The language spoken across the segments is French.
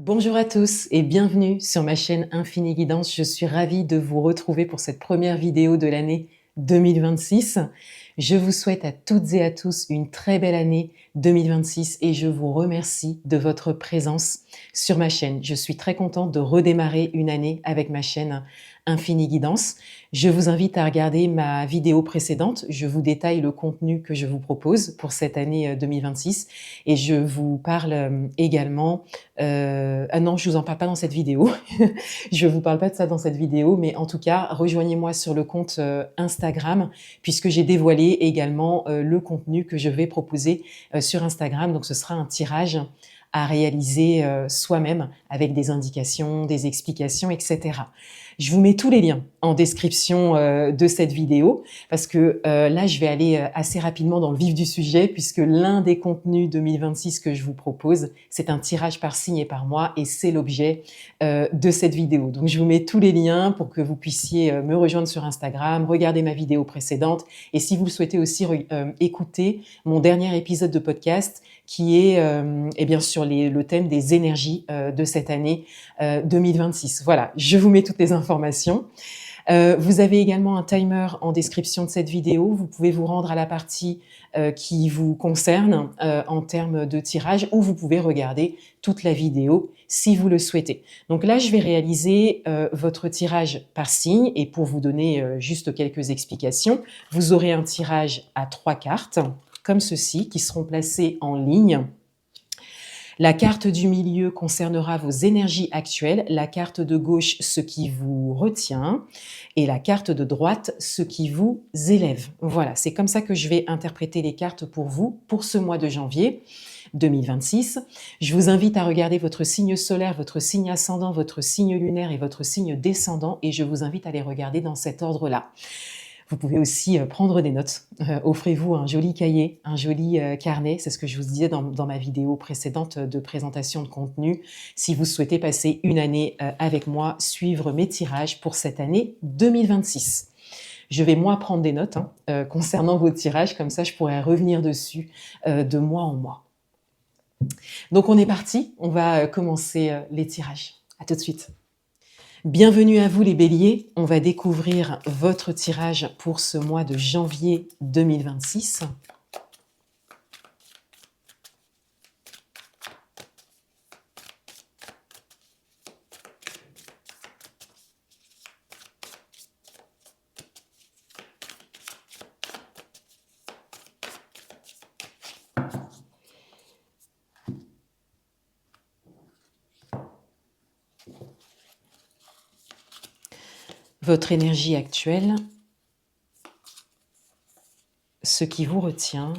Bonjour à tous et bienvenue sur ma chaîne Infini Guidance. Je suis ravie de vous retrouver pour cette première vidéo de l'année 2026. Je vous souhaite à toutes et à tous une très belle année 2026 et je vous remercie de votre présence sur ma chaîne. Je suis très contente de redémarrer une année avec ma chaîne Infini Guidance. Je vous invite à regarder ma vidéo précédente. Je vous détaille le contenu que je vous propose pour cette année 2026 et je vous parle également ah non, je vous en parle pas dans cette vidéo. Je vous parle pas de ça dans cette vidéo, mais en tout cas, rejoignez-moi sur le compte Instagram, puisque j'ai dévoilé également le contenu que je vais proposer sur Instagram. Donc, ce sera un tirage à réaliser soi-même avec des indications, des explications, etc. Je vous mets tous les liens en description de cette vidéo parce que là, je vais aller assez rapidement dans le vif du sujet puisque l'un des contenus 2026 que je vous propose, c'est un tirage par signe et par mois et c'est l'objet de cette vidéo. Donc, je vous mets tous les liens pour que vous puissiez me rejoindre sur Instagram, regarder ma vidéo précédente et si vous le souhaitez aussi écouter mon dernier épisode de podcast qui est eh bien sur le thème des énergies de cette année 2026. Voilà, je vous mets toutes les informations. Vous avez également un timer en description de cette vidéo. Vous pouvez vous rendre à la partie qui vous concerne en termes de tirage ou vous pouvez regarder toute la vidéo si vous le souhaitez. Donc là, je vais réaliser votre tirage par signe et pour vous donner juste quelques explications, vous aurez un tirage à 3 cartes comme ceci qui seront placées en ligne. La carte du milieu concernera vos énergies actuelles, la carte de gauche ce qui vous retient et la carte de droite ce qui vous élève. Voilà, c'est comme ça que je vais interpréter les cartes pour vous pour ce mois de janvier 2026. Je vous invite à regarder votre signe solaire, votre signe ascendant, votre signe lunaire et votre signe descendant et je vous invite à les regarder dans cet ordre-là. Vous pouvez aussi prendre des notes. Offrez-vous un joli cahier, un joli carnet. C'est ce que je vous disais dans ma vidéo précédente de présentation de contenu. Si vous souhaitez passer une année avec moi, suivre mes tirages pour cette année 2026. Je vais moi prendre des notes concernant vos tirages. Comme ça, je pourrai revenir dessus de mois en mois. Donc, on est parti. On va commencer les tirages. À tout de suite. Bienvenue à vous les béliers, on va découvrir votre tirage pour ce mois de janvier 2026. Votre énergie actuelle, ce qui vous retient,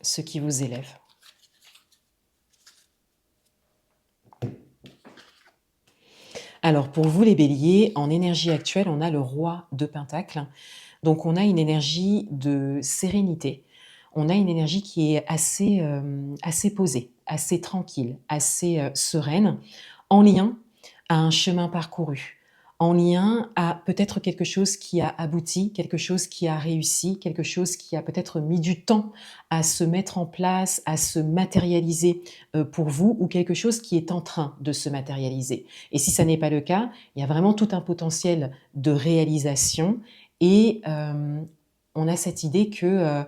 ce qui vous élève. Alors pour vous les béliers, en énergie actuelle, on a le roi de Pentacles. Donc on a une énergie de sérénité. On a une énergie qui est assez posée, assez tranquille, assez sereine, en lien à un chemin parcouru, en lien à peut-être quelque chose qui a abouti, quelque chose qui a réussi, quelque chose qui a peut-être mis du temps à se mettre en place, à se matérialiser pour vous, ou quelque chose qui est en train de se matérialiser. Et si ça n'est pas le cas, il y a vraiment tout un potentiel de réalisation et on a cette idée que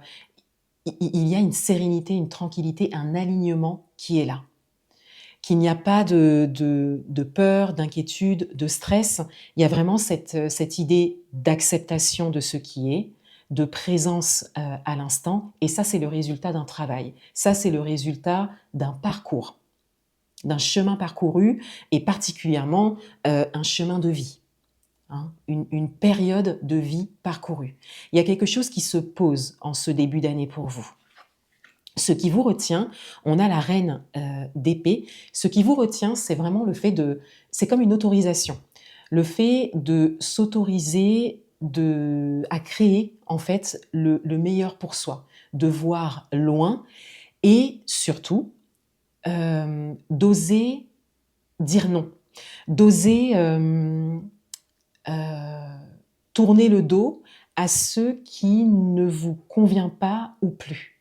il y a une sérénité, une tranquillité, un alignement qui est là. Qu'il n'y a pas de peur, d'inquiétude, de stress. Il y a vraiment cette idée d'acceptation de ce qui est, de présence à l'instant. Et ça, c'est le résultat d'un travail. Ça, c'est le résultat d'un parcours, d'un chemin parcouru et particulièrement un chemin de vie. Une période de vie parcourue. Il y a quelque chose qui se pose en ce début d'année pour vous. Ce qui vous retient, on a la reine d'épée. Ce qui vous retient, c'est vraiment le fait de... C'est comme une autorisation. Le fait de s'autoriser à créer, en fait, le meilleur pour soi. De voir loin et surtout, d'oser dire non. D'oser tourner le dos à ce qui ne vous convient pas ou plus.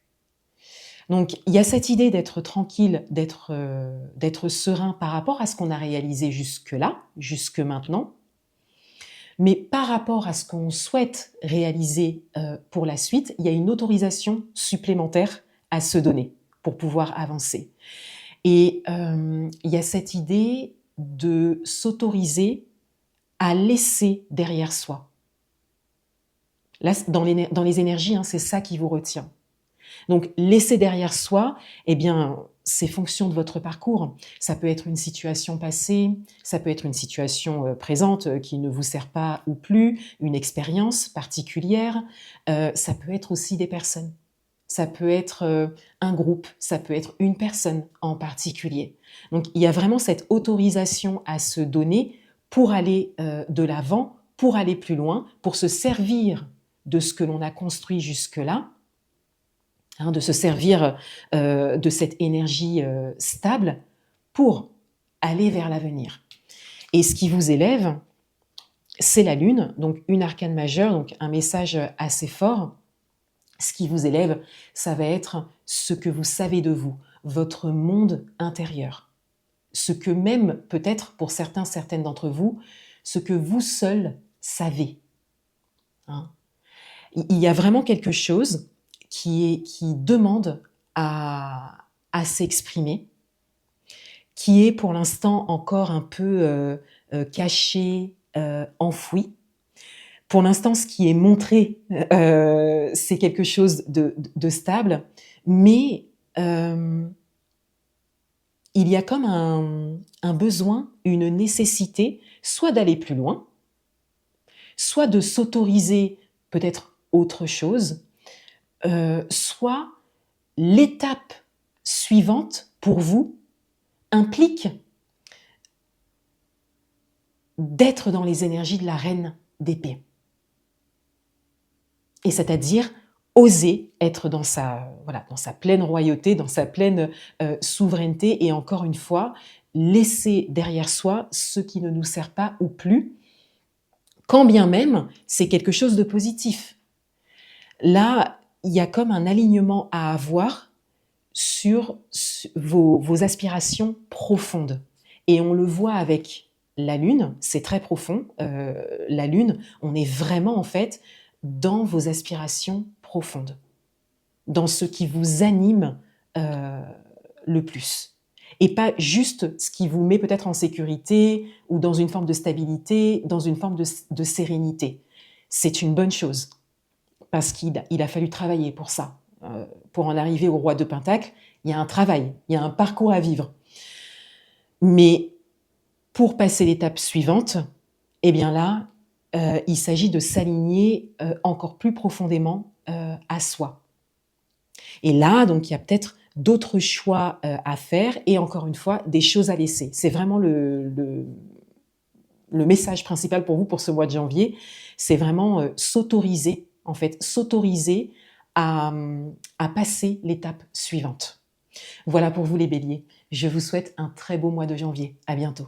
Donc, il y a cette idée d'être tranquille, d'être serein par rapport à ce qu'on a réalisé jusque-là, jusque maintenant, mais par rapport à ce qu'on souhaite réaliser pour la suite, il y a une autorisation supplémentaire à se donner pour pouvoir avancer. Et il y a cette idée de s'autoriser à laisser derrière soi. Là, dans les énergies, hein, c'est ça qui vous retient. Donc, laisser derrière soi, eh bien, c'est fonction de votre parcours. Ça peut être une situation passée, ça peut être une situation présente qui ne vous sert pas ou plus, une expérience particulière. Ça peut être aussi des personnes. Ça peut être un groupe, ça peut être une personne en particulier. Donc, il y a vraiment cette autorisation à se donner pour aller de l'avant, pour aller plus loin, pour se servir de ce que l'on a construit jusque-là, hein, de se servir de cette énergie stable pour aller vers l'avenir. Et ce qui vous élève, c'est la Lune, donc une arcane majeure, donc un message assez fort. Ce qui vous élève, ça va être ce que vous savez de vous, votre monde intérieur. Ce que même, peut-être pour certains, certaines d'entre vous, ce que vous seuls savez. Hein. Il y a vraiment quelque chose qui demande à s'exprimer, qui est pour l'instant encore un peu caché, enfoui. Pour l'instant, ce qui est montré, c'est quelque chose de stable, mais il y a comme un besoin, une nécessité, soit d'aller plus loin, soit de s'autoriser peut-être autre chose, soit l'étape suivante pour vous implique d'être dans les énergies de la reine d'épée. Et c'est-à-dire oser être dans sa pleine royauté, dans sa pleine souveraineté, et encore une fois, laisser derrière soi ce qui ne nous sert pas ou plus, quand bien même c'est quelque chose de positif. Là, il y a comme un alignement à avoir sur vos aspirations profondes. Et on le voit avec la Lune, c'est très profond. La Lune, on est vraiment en fait dans vos aspirations profondes, dans ce qui vous anime le plus. Et pas juste ce qui vous met peut-être en sécurité ou dans une forme de stabilité, dans une forme de sérénité. C'est une bonne chose, parce qu'il a fallu travailler pour ça. Pour en arriver au roi de Pentacle, il y a un travail, il y a un parcours à vivre. Mais pour passer l'étape suivante, eh bien là, il s'agit de s'aligner encore plus profondément à soi. Et là, donc, il y a peut-être d'autres choix à faire et encore une fois, des choses à laisser. C'est vraiment le message principal pour vous pour ce mois de janvier. C'est vraiment s'autoriser, en fait, s'autoriser à passer l'étape suivante. Voilà pour vous les béliers. Je vous souhaite un très beau mois de janvier. À bientôt.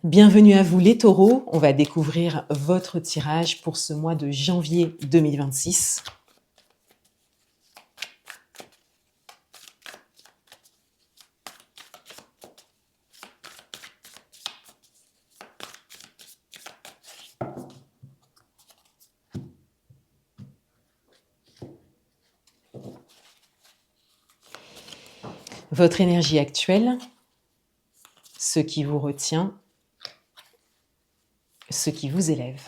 Bienvenue à vous les taureaux. On va découvrir votre tirage pour ce mois de janvier 2026. Votre énergie actuelle, ce qui vous retient, ce qui vous élève.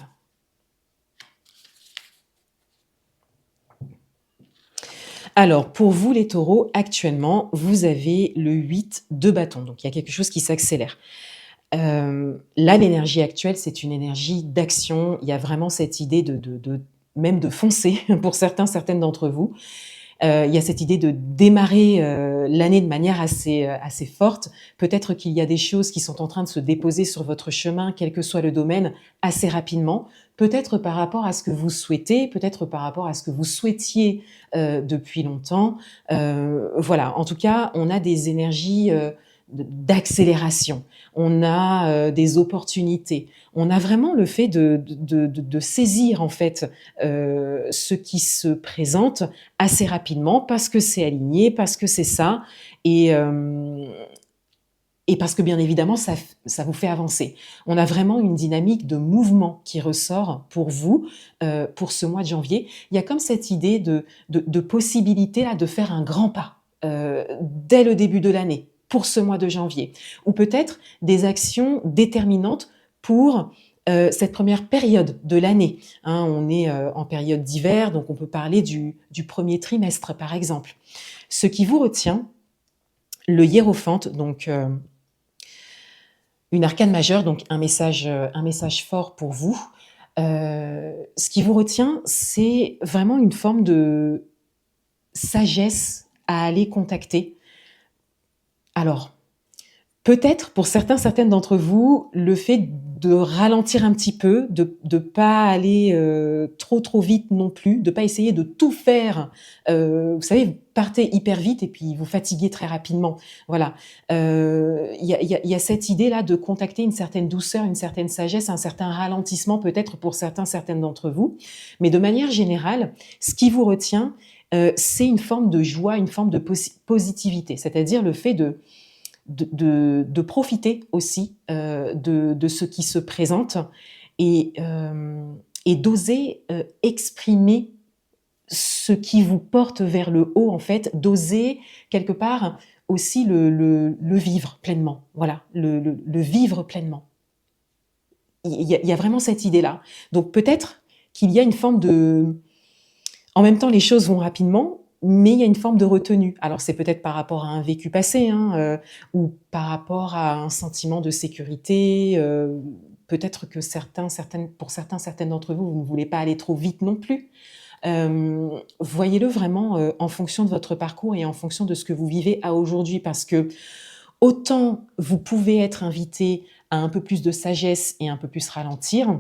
Alors, pour vous les taureaux, actuellement, vous avez le 8 de bâton. Donc, il y a quelque chose qui s'accélère. Là, l'énergie actuelle, c'est une énergie d'action. Il y a vraiment cette idée même de foncer pour certains, certaines d'entre vous. Il y a cette idée de démarrer l'année de manière assez forte. Peut-être qu'il y a des choses qui sont en train de se déposer sur votre chemin, quel que soit le domaine, assez rapidement. Peut-être par rapport à ce que vous souhaitez, peut-être par rapport à ce que vous souhaitiez depuis longtemps. Voilà, en tout cas, on a des énergies d'accélération, on a des opportunités, on a vraiment le fait de saisir en fait ce qui se présente assez rapidement parce que c'est aligné, parce que c'est ça, et, euh, et parce que bien évidemment ça vous fait avancer. On a vraiment une dynamique de mouvement qui ressort pour vous, pour ce mois de janvier. Il y a comme cette idée de possibilité là, de faire un grand pas dès le début de l'année pour ce mois de janvier, ou peut-être des actions déterminantes pour cette première période de l'année. Hein, on est en période d'hiver, donc on peut parler du premier trimestre par exemple. Ce qui vous retient, le hiérophante, donc une arcane majeure, donc un message fort pour vous. Ce qui vous retient, c'est vraiment une forme de sagesse à aller contacter. Alors, peut-être pour certaines d'entre vous, le fait de ralentir un petit peu, de ne pas aller trop vite non plus, de ne pas essayer de tout faire. Vous savez, vous partez hyper vite et puis vous fatiguez très rapidement. Voilà. Y a cette idée-là de contacter une certaine douceur, une certaine sagesse, un certain ralentissement peut-être pour certaines d'entre vous. Mais de manière générale, ce qui vous retient, c'est une forme de joie, une forme de positivité, c'est-à-dire le fait de profiter aussi de ce qui se présente et d'oser exprimer ce qui vous porte vers le haut, en fait, d'oser quelque part aussi le vivre pleinement. Voilà, le vivre pleinement. Il y a vraiment cette idée-là. Donc peut-être qu'il y a une forme de... En même temps, les choses vont rapidement, mais il y a une forme de retenue. Alors c'est peut-être par rapport à un vécu passé, hein, ou par rapport à un sentiment de sécurité. Peut-être que pour certaines d'entre vous, vous ne voulez pas aller trop vite non plus. Voyez-le vraiment en fonction de votre parcours et en fonction de ce que vous vivez à aujourd'hui, parce que autant vous pouvez être invité à un peu plus de sagesse et un peu plus ralentir,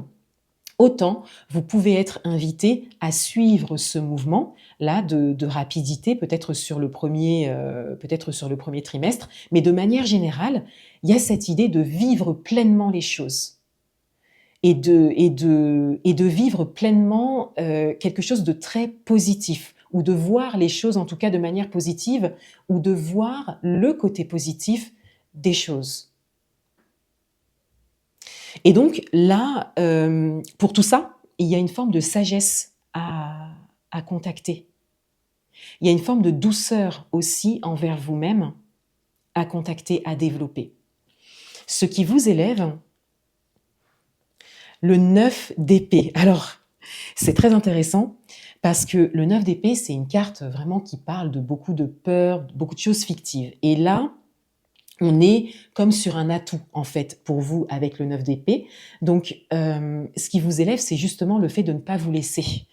autant vous pouvez être invité à suivre ce mouvement-là de rapidité, peut-être sur le premier trimestre, mais de manière générale, il y a cette idée de vivre pleinement les choses et de vivre pleinement quelque chose de très positif, ou de voir les choses en tout cas de manière positive, ou de voir le côté positif des choses. Et donc là, pour tout ça, il y a une forme de sagesse à contacter. Il y a une forme de douceur aussi envers vous-même à contacter, à développer. Ce qui vous élève, le 9 d'épée. Alors, c'est très intéressant parce que le 9 d'épée, c'est une carte vraiment qui parle de beaucoup de peur, beaucoup de choses fictives. Et là, on est comme sur un atout, en fait, pour vous avec le 9 d'épée. Donc, ce qui vous élève, c'est justement le fait de ne pas vous laisser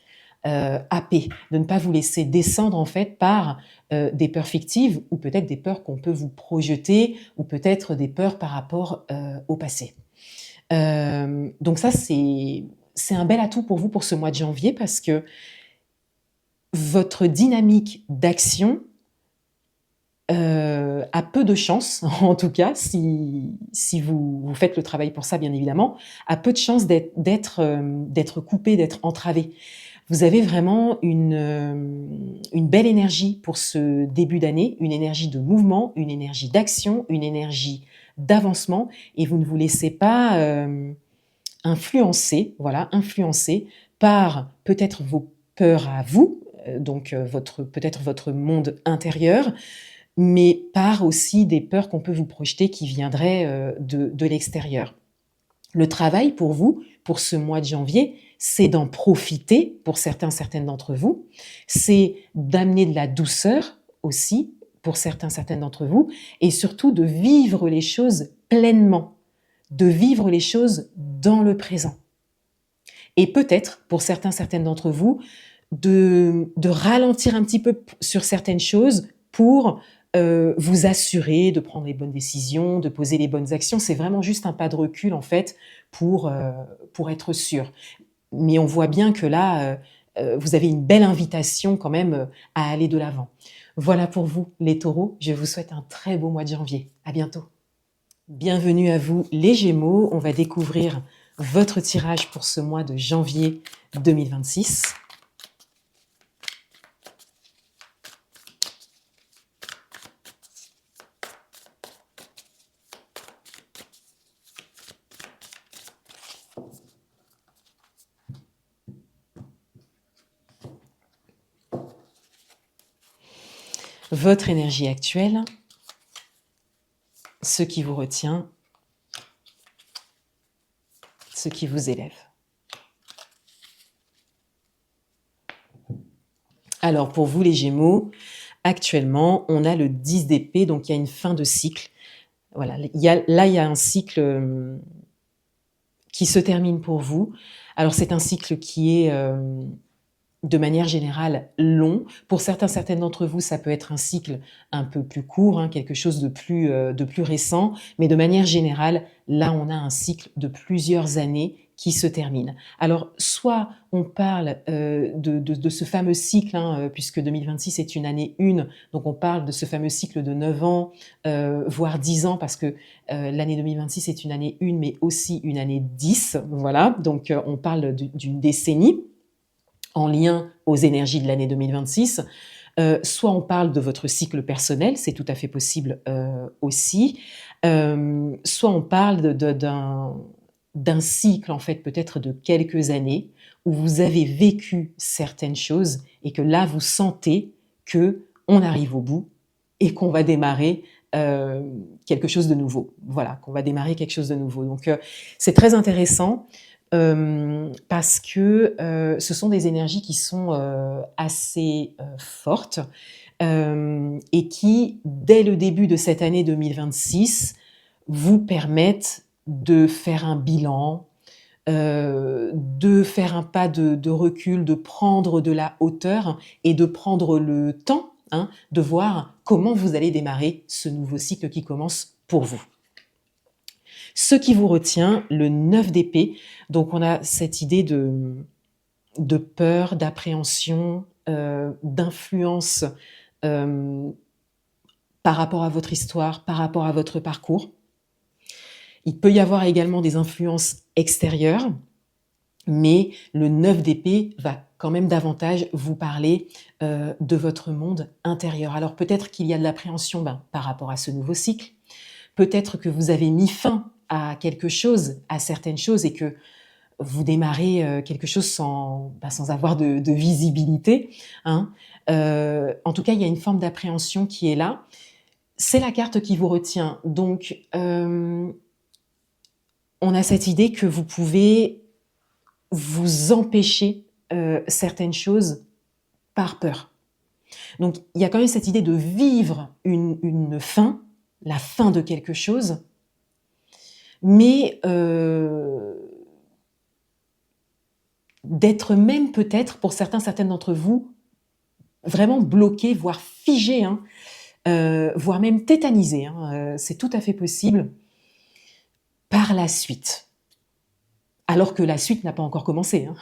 happer, de ne pas vous laisser descendre, en fait, par des peurs fictives, ou peut-être des peurs qu'on peut vous projeter, ou peut-être des peurs par rapport au passé. Donc ça, c'est un bel atout pour vous pour ce mois de janvier, parce que votre dynamique d'action a peu de chance, en tout cas, si vous faites le travail pour ça, bien évidemment, a peu de chance d'être coupé, d'être entravé. Vous avez vraiment une belle énergie pour ce début d'année, une énergie de mouvement, une énergie d'action, une énergie d'avancement, et vous ne vous laissez pas influencer par peut-être vos peurs à vous, donc peut-être votre monde intérieur, mais par aussi des peurs qu'on peut vous projeter qui viendraient de l'extérieur. Le travail pour vous, pour ce mois de janvier, c'est d'en profiter pour certaines d'entre vous, c'est d'amener de la douceur aussi pour certaines d'entre vous, et surtout de vivre les choses pleinement, de vivre les choses dans le présent. Et peut-être, pour certaines d'entre vous, de ralentir un petit peu sur certaines choses pour vous assurer de prendre les bonnes décisions, de poser les bonnes actions. C'est vraiment juste un pas de recul, en fait, pour être sûr. Mais on voit bien que là, vous avez une belle invitation quand même à aller de l'avant. Voilà pour vous, les taureaux. Je vous souhaite un très beau mois de janvier. À bientôt. Bienvenue à vous, les Gémeaux. On va découvrir votre tirage pour ce mois de janvier 2026. Votre énergie actuelle, ce qui vous retient, ce qui vous élève. Alors pour vous les Gémeaux, actuellement on a le 10 d'épée, donc il y a une fin de cycle. Voilà, il y a un cycle qui se termine pour vous. Alors c'est un cycle qui est de manière générale long. Pour certaines d'entre vous, ça peut être un cycle un peu plus court, hein, quelque chose de plus récent, mais de manière générale, là on a un cycle de plusieurs années qui se termine. Alors soit on parle de ce fameux cycle, hein, puisque 2026 est une année 1, donc on parle de ce fameux cycle de 9 ans, voire 10 ans, parce que l'année 2026 est une année 1, mais aussi une année 10, voilà, donc on parle d'une décennie en lien aux énergies de l'année 2026. Soit on parle de votre cycle personnel, c'est tout à fait possible aussi. Soit on parle d'un cycle, en fait, peut-être de quelques années, où vous avez vécu certaines choses et que là, vous sentez qu'on arrive au bout et qu'on va démarrer quelque chose de nouveau. Voilà, qu'on va démarrer quelque chose de nouveau. Donc, c'est très intéressant. Parce que ce sont des énergies qui sont assez fortes et qui, dès le début de cette année 2026, vous permettent de faire un bilan, de faire un pas de recul, de prendre de la hauteur et de prendre le temps, hein, de voir comment vous allez démarrer ce nouveau cycle qui commence pour vous. Ce qui vous retient, le 9 d'épée, donc on a cette idée de peur, d'appréhension, d'influence par rapport à votre histoire, par rapport à votre parcours. Il peut y avoir également des influences extérieures, mais le 9 d'épée va quand même davantage vous parler de votre monde intérieur. Alors peut-être qu'il y a de l'appréhension par rapport à ce nouveau cycle, peut-être que vous avez mis fin à quelque chose, à certaines choses, et que vous démarrez quelque chose sans avoir de visibilité, hein. En tout cas, il y a une forme d'appréhension qui est là. C'est la carte qui vous retient. Donc, on a cette idée que vous pouvez vous empêcher certaines choses par peur. Donc, il y a quand même cette idée de vivre une fin, la fin de quelque chose, mais d'être même peut-être, pour certaines d'entre vous, vraiment bloqué, voire figé, hein, voire même tétanisé, hein, c'est tout à fait possible, par la suite. Alors que la suite n'a pas encore commencé, hein.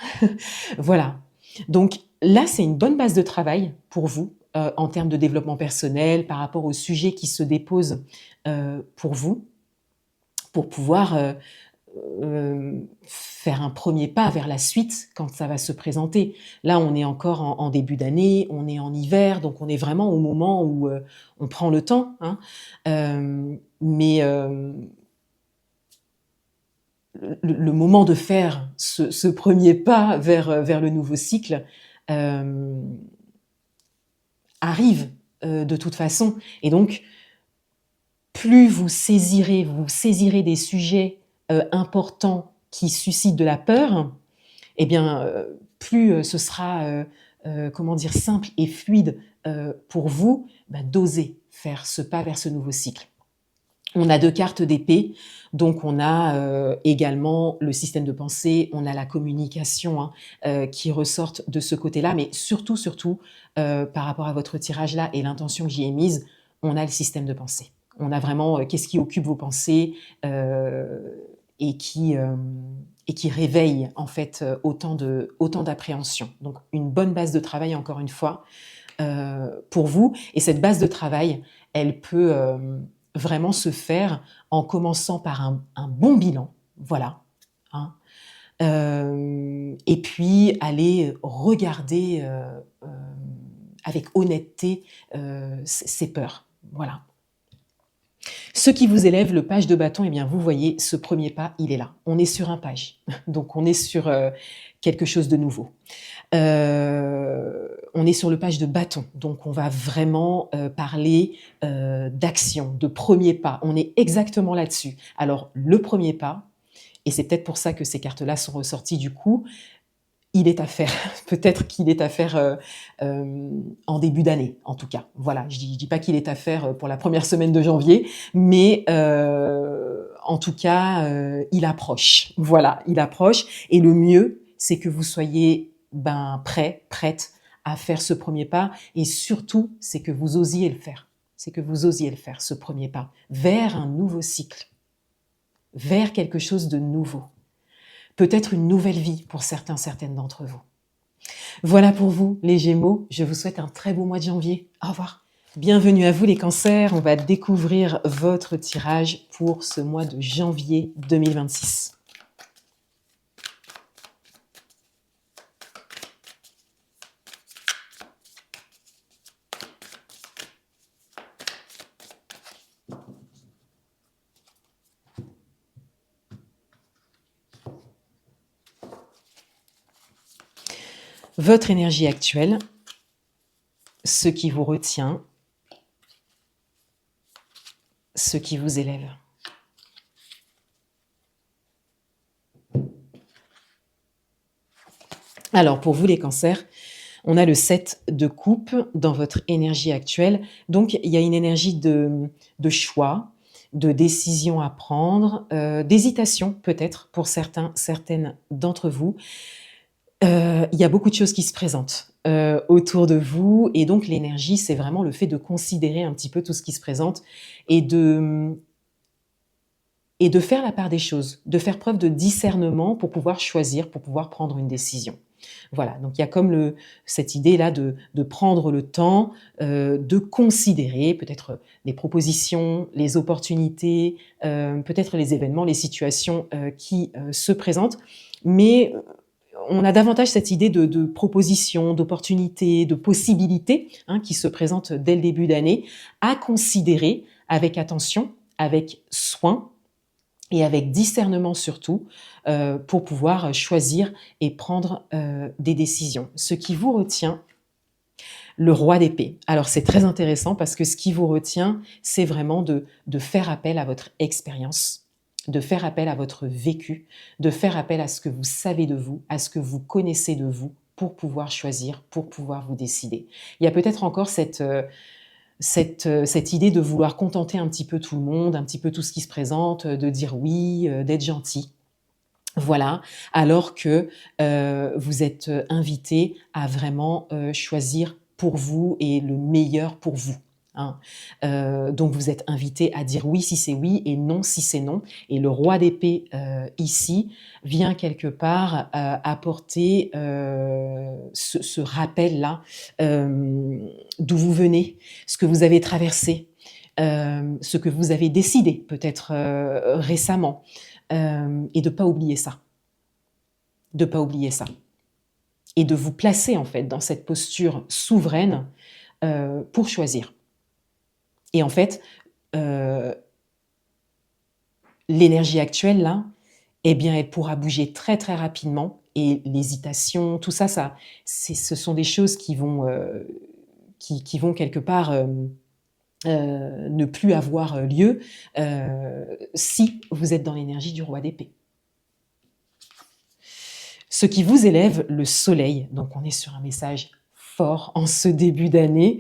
Voilà. Donc là, c'est une bonne base de travail pour vous, en termes de développement personnel, par rapport aux sujets qui se déposent pour vous, pour pouvoir faire un premier pas vers la suite quand ça va se présenter. Là, on est encore en début d'année, on est en hiver, donc on est vraiment au moment où on prend le temps, hein. Mais le moment de faire ce premier pas vers le nouveau cycle arrive de toute façon. Et donc, plus vous saisirez des sujets importants qui suscitent de la peur, eh bien, plus ce sera comment dire, simple et fluide pour vous d'oser faire ce pas vers ce nouveau cycle. On a 2 cartes d'épée, donc on a également le système de pensée, on a la communication, hein, qui ressortent de ce côté-là, mais surtout, par rapport à votre tirage-là et l'intention que j'y ai mise, on a le système de pensée. On a vraiment qu'est-ce qui occupe vos pensées et qui réveille en fait autant d'appréhension. Donc une bonne base de travail, encore une fois, pour vous. Et cette base de travail, elle peut vraiment se faire en commençant par un bon bilan, voilà, hein. Et puis aller regarder avec honnêteté ses peurs, voilà. Ceux qui vous élèvent le page de bâton, eh bien vous voyez, ce premier pas, il est là. On est sur un page, donc on est sur quelque chose de nouveau. On est sur le page de bâton, donc on va vraiment parler d'action, de premier pas. On est exactement là-dessus. Alors le premier pas, et c'est peut-être pour ça que ces cartes-là sont ressorties du coup, il est à faire. Peut-être qu'il est à faire en début d'année, en tout cas. Voilà, je dis pas qu'il est à faire pour la première semaine de janvier, mais en tout cas, il approche. Voilà, il approche. Et le mieux, c'est que vous soyez prêt, prête à faire ce premier pas. Et surtout, c'est que vous osiez le faire. C'est que vous osiez le faire, ce premier pas, vers un nouveau cycle, vers quelque chose de nouveau. Peut-être une nouvelle vie pour certains, certaines d'entre vous. Voilà pour vous, les Gémeaux. Je vous souhaite un très beau mois de janvier. Au revoir. Bienvenue à vous, les Cancers. On va découvrir votre tirage pour ce mois de janvier 2026. Votre énergie actuelle, ce qui vous retient, ce qui vous élève. Alors, pour vous les cancers, on a le 7 de coupe dans votre énergie actuelle. Donc, il y a une énergie de choix, de décision à prendre, d'hésitation peut-être pour certaines d'entre vous. Il y a beaucoup de choses qui se présentent autour de vous. Et donc, l'énergie, c'est vraiment le fait de considérer un petit peu tout ce qui se présente et de faire la part des choses, de faire preuve de discernement pour pouvoir choisir, pour pouvoir prendre une décision. Voilà, donc il y a comme cette idée-là de prendre le temps, de considérer peut-être les propositions, les opportunités, peut-être les événements, les situations qui se présentent, mais on a davantage cette idée de propositions, d'opportunités, de possibilités qui se présentent dès le début d'année, à considérer avec attention, avec soin, et avec discernement surtout, pour pouvoir choisir et prendre des décisions. Ce qui vous retient, le roi d'épée. Alors c'est très intéressant parce que ce qui vous retient, c'est vraiment de faire appel à votre expérience, de faire appel à votre vécu, de faire appel à ce que vous savez de vous, à ce que vous connaissez de vous, pour pouvoir choisir, pour pouvoir vous décider. Il y a peut-être encore cette idée de vouloir contenter un petit peu tout le monde, un petit peu tout ce qui se présente, de dire oui, d'être gentil. Voilà, alors que vous êtes invité à vraiment choisir pour vous et le meilleur pour vous. Donc vous êtes invité à dire oui si c'est oui et non si c'est non. Et le roi d'épée ici vient quelque part apporter ce rappel-là d'où vous venez, ce que vous avez traversé, ce que vous avez décidé peut-être récemment, et de ne pas oublier ça. De ne pas oublier ça. Et de vous placer en fait dans cette posture souveraine pour choisir. Et en fait, l'énergie actuelle là, eh bien, elle pourra bouger très très rapidement. Et l'hésitation, tout ça, ce sont des choses qui vont quelque part ne plus avoir lieu si vous êtes dans l'énergie du roi d'épée. Ce qui vous élève, le soleil, donc on est sur un message fort en ce début d'année,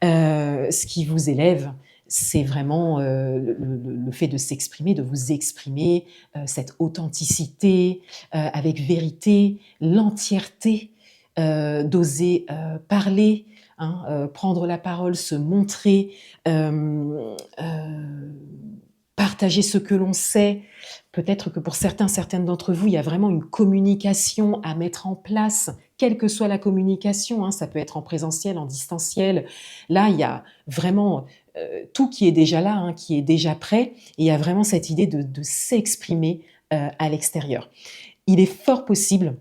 ce qui vous élève, c'est vraiment le fait de s'exprimer, de vous exprimer, cette authenticité, avec vérité, l'entièreté, d'oser parler, prendre la parole, se montrer, partager ce que l'on sait. Peut-être que pour certains, certaines d'entre vous, il y a vraiment une communication à mettre en place, quelle que soit la communication, hein, ça peut être en présentiel, en distanciel. Là, il y a vraiment tout qui est déjà là, hein, qui est déjà prêt, et il y a vraiment cette idée de s'exprimer à l'extérieur. Il est fort possible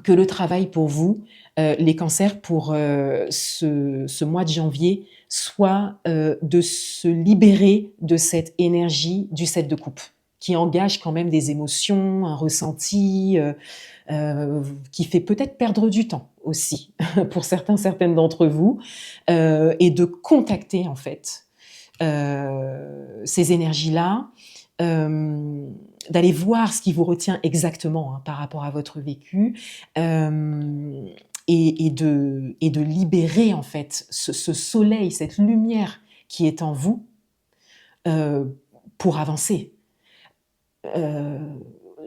que le travail pour vous, les cancers, pour ce mois de janvier, soit de se libérer de cette énergie du 7 de coupe, qui engage quand même des émotions, un ressenti, qui fait peut-être perdre du temps aussi, pour certains, certaines d'entre vous, et de contacter en fait ces énergies-là, d'aller voir ce qui vous retient exactement, hein, par rapport à votre vécu, et de libérer en fait ce soleil, cette lumière qui est en vous, pour avancer.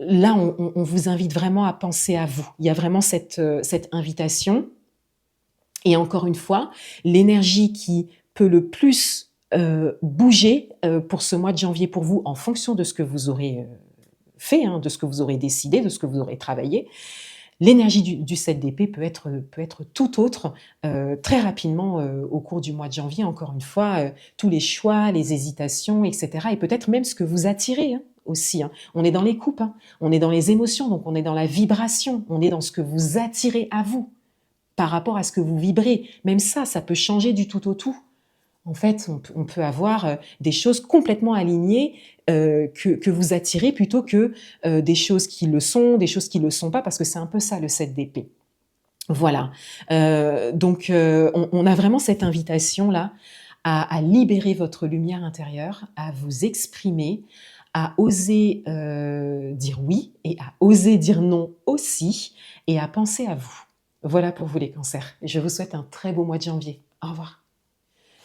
Là, on vous invite vraiment à penser à vous. Il y a vraiment cette invitation, et encore une fois, l'énergie qui peut le plus bouger pour ce mois de janvier pour vous, en fonction de ce que vous aurez fait, hein, de ce que vous aurez décidé, de ce que vous aurez travaillé. L'énergie du 7 d'épée peut être tout autre très rapidement au cours du mois de janvier. Encore une fois, tous les choix, les hésitations, etc. Et peut-être même ce que vous attirez, hein, aussi. Hein. On est dans les coupes, hein, on est dans les émotions, donc on est dans la vibration, on est dans ce que vous attirez à vous par rapport à ce que vous vibrez. Même ça, ça peut changer du tout au tout. En fait, on peut avoir des choses complètement alignées que vous attirez, plutôt que des choses qui le sont, des choses qui ne le sont pas, parce que c'est un peu ça le 7 d'épée. Voilà. Donc, on a vraiment cette invitation-là à libérer votre lumière intérieure, à vous exprimer, à oser dire oui et à oser dire non aussi, et à penser à vous. Voilà pour vous les cancers. Je vous souhaite un très beau mois de janvier. Au revoir.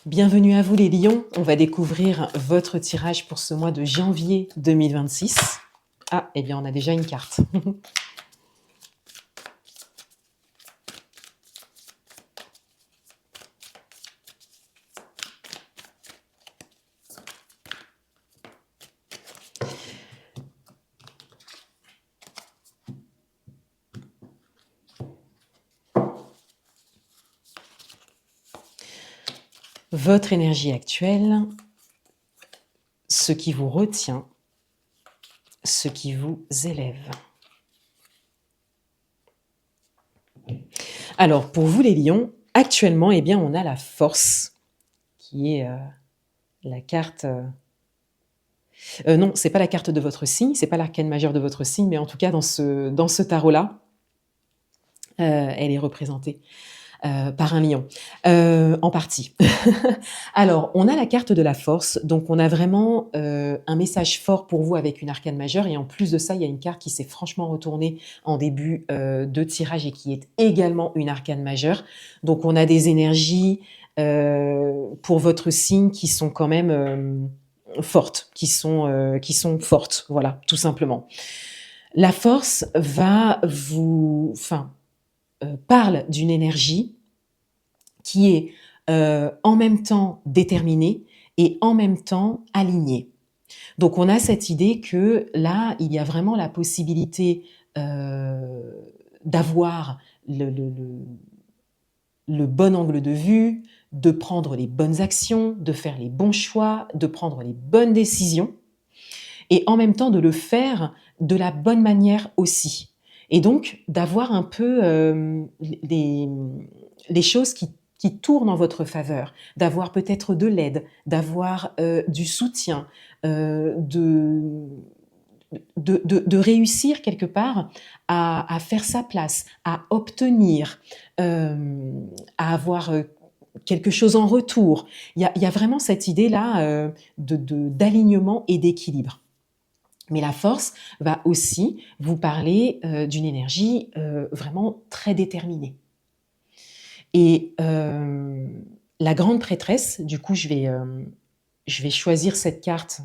Bienvenue à vous les lions, on va découvrir votre tirage pour ce mois de janvier 2026. Ah, eh bien on a déjà une carte. Votre énergie actuelle, ce qui vous retient, ce qui vous élève. Alors, pour vous les lions, actuellement, eh bien, on a la force, qui est la carte... non, c'est pas la carte de votre signe, c'est pas l'arcane majeur de votre signe, mais en tout cas, dans ce tarot-là, elle est représentée par un lion, en partie. Alors, on a la carte de la force, donc on a vraiment un message fort pour vous avec une arcane majeure, et en plus de ça, il y a une carte qui s'est franchement retournée en début de tirage et qui est également une arcane majeure. Donc on a des énergies pour votre signe qui sont quand même fortes, qui sont fortes, voilà, tout simplement. La force va vous... parle d'une énergie qui est en même temps déterminée et en même temps alignée. Donc on a cette idée que là, il y a vraiment la possibilité d'avoir le bon angle de vue, de prendre les bonnes actions, de faire les bons choix, de prendre les bonnes décisions, et en même temps de le faire de la bonne manière aussi. Et donc d'avoir un peu les choses qui tournent en votre faveur, d'avoir peut-être de l'aide, d'avoir du soutien, de réussir quelque part à faire sa place, à obtenir, à avoir quelque chose en retour. Il y a vraiment cette idée-là d'alignement et d'équilibre. Mais la force va aussi vous parler d'une énergie vraiment très déterminée. Et la grande prêtresse, du coup, je vais choisir cette carte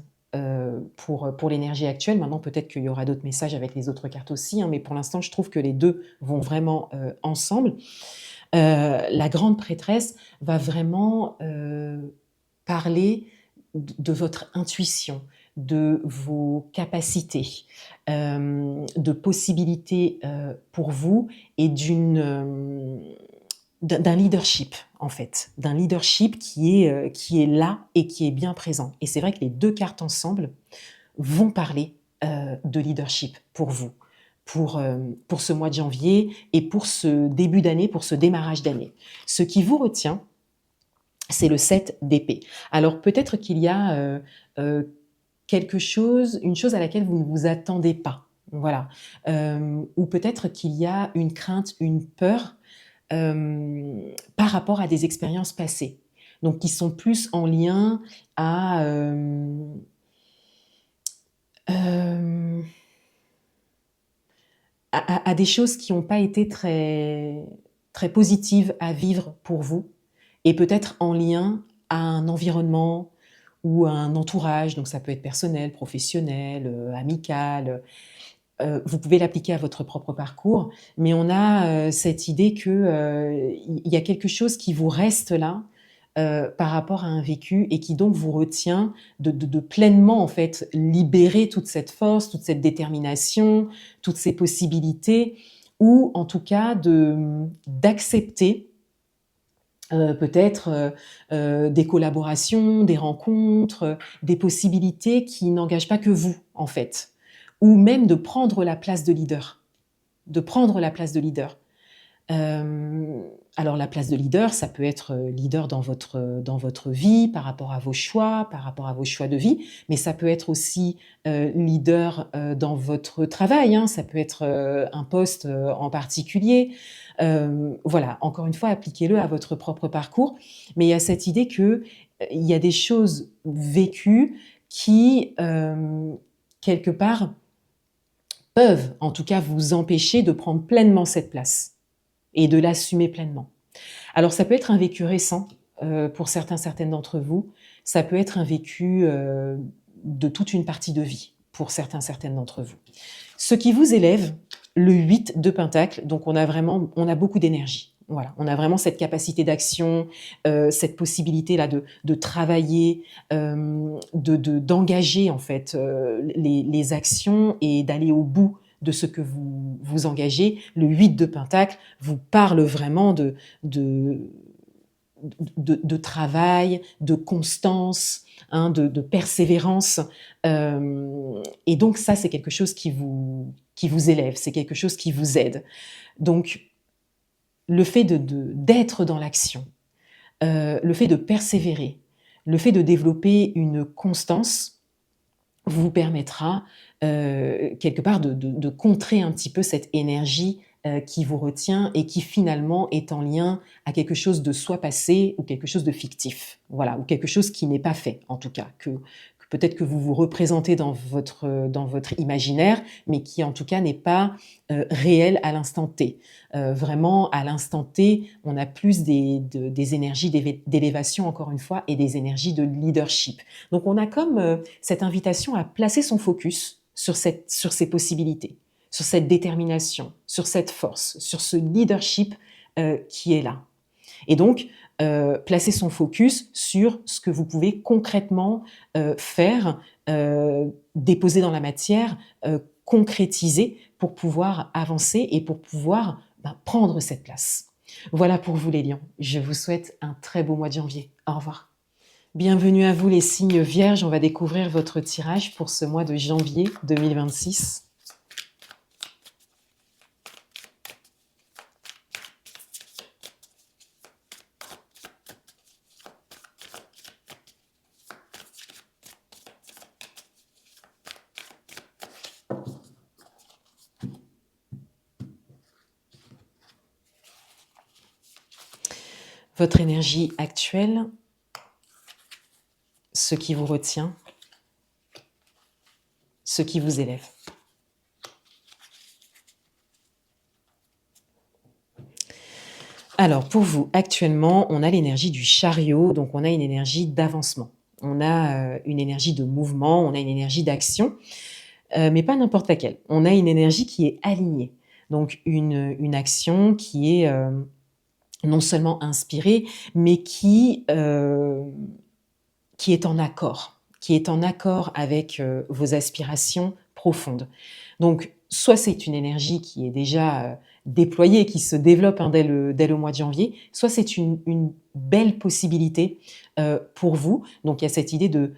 pour l'énergie actuelle. Maintenant, peut-être qu'il y aura d'autres messages avec les autres cartes aussi, hein, mais pour l'instant, je trouve que les deux vont vraiment ensemble. La grande prêtresse va vraiment parler de votre intuition, de vos capacités, de possibilités pour vous et d'un leadership, en fait, d'un leadership qui est là et qui est bien présent. Et c'est vrai que les deux cartes ensemble vont parler de leadership pour vous, pour ce mois de janvier et pour ce début d'année, pour ce démarrage d'année. Ce qui vous retient, c'est le 7 d'épée. Alors peut-être qu'il y a quelque chose, une chose à laquelle vous ne vous attendez pas, voilà, ou peut-être qu'il y a une crainte, une peur par rapport à des expériences passées, donc qui sont plus en lien à à des choses qui n'ont pas été très, très positives à vivre pour vous, et peut-être en lien à un environnement ou à un entourage, donc ça peut être personnel, professionnel, amical. Vous pouvez l'appliquer à votre propre parcours, mais on a cette idée qu'il y a quelque chose qui vous reste là par rapport à un vécu et qui donc vous retient de pleinement en fait libérer toute cette force, toute cette détermination, toutes ces possibilités, ou en tout cas d'accepter peut-être des collaborations, des rencontres, des possibilités qui n'engagent pas que vous en fait, ou même de prendre la place de leader, de prendre la place de leader. Alors la place de leader, ça peut être leader dans votre vie, par rapport à vos choix de vie, mais ça peut être aussi leader dans votre travail, hein, ça peut être un poste en particulier. Voilà, encore une fois, appliquez-le à votre propre parcours, mais il y a cette idée que il y a des choses vécues qui, quelque part, peuvent en tout cas vous empêcher de prendre pleinement cette place et de l'assumer pleinement. Alors ça peut être un vécu récent pour certaines d'entre vous, ça peut être un vécu de toute une partie de vie pour certaines d'entre vous. Ce qui vous élève, le 8 de Pentacle, donc on a beaucoup d'énergie. Voilà, on a vraiment cette capacité d'action, cette possibilité-là de travailler, d'engager en fait les actions et d'aller au bout de ce que vous vous engagez. Le 8 de Pentacle vous parle vraiment de travail, de constance, hein, de persévérance. Et donc ça, c'est quelque chose qui vous élève, c'est quelque chose qui vous aide. Donc, le fait d'être dans l'action, le fait de persévérer, le fait de développer une constance vous permettra quelque part de contrer un petit peu cette énergie qui vous retient et qui finalement est en lien à quelque chose de soit passé ou quelque chose de fictif, voilà, ou quelque chose qui n'est pas fait en tout cas, que peut-être que vous vous représentez dans votre imaginaire, mais qui en tout cas n'est pas réel à l'instant T. Vraiment, à l'instant T, on a plus des énergies d'élévation, encore une fois, et des énergies de leadership. Donc on a comme cette invitation à placer son focus sur ces possibilités, sur cette détermination, sur cette force, sur ce leadership qui est là. Et donc, placer son focus sur ce que vous pouvez concrètement faire, déposer dans la matière, concrétiser pour pouvoir avancer et pour pouvoir prendre cette place. Voilà pour vous les lions. Je vous souhaite un très beau mois de janvier. Au revoir. Bienvenue à vous les signes vierges. On va découvrir votre tirage pour ce mois de janvier 2026. Votre énergie actuelle, ce qui vous retient, ce qui vous élève. Alors, pour vous, actuellement, on a l'énergie du chariot, donc on a une énergie d'avancement. On a une énergie de mouvement, on a une énergie d'action, mais pas n'importe laquelle. On a une énergie qui est alignée, donc une action qui est non seulement inspirée, mais qui est en accord qui est en accord avec vos aspirations profondes. Donc, soit c'est une énergie qui est déjà déployée, qui se développe dès le mois de janvier, soit c'est une belle possibilité pour vous. Donc, il y a cette idée de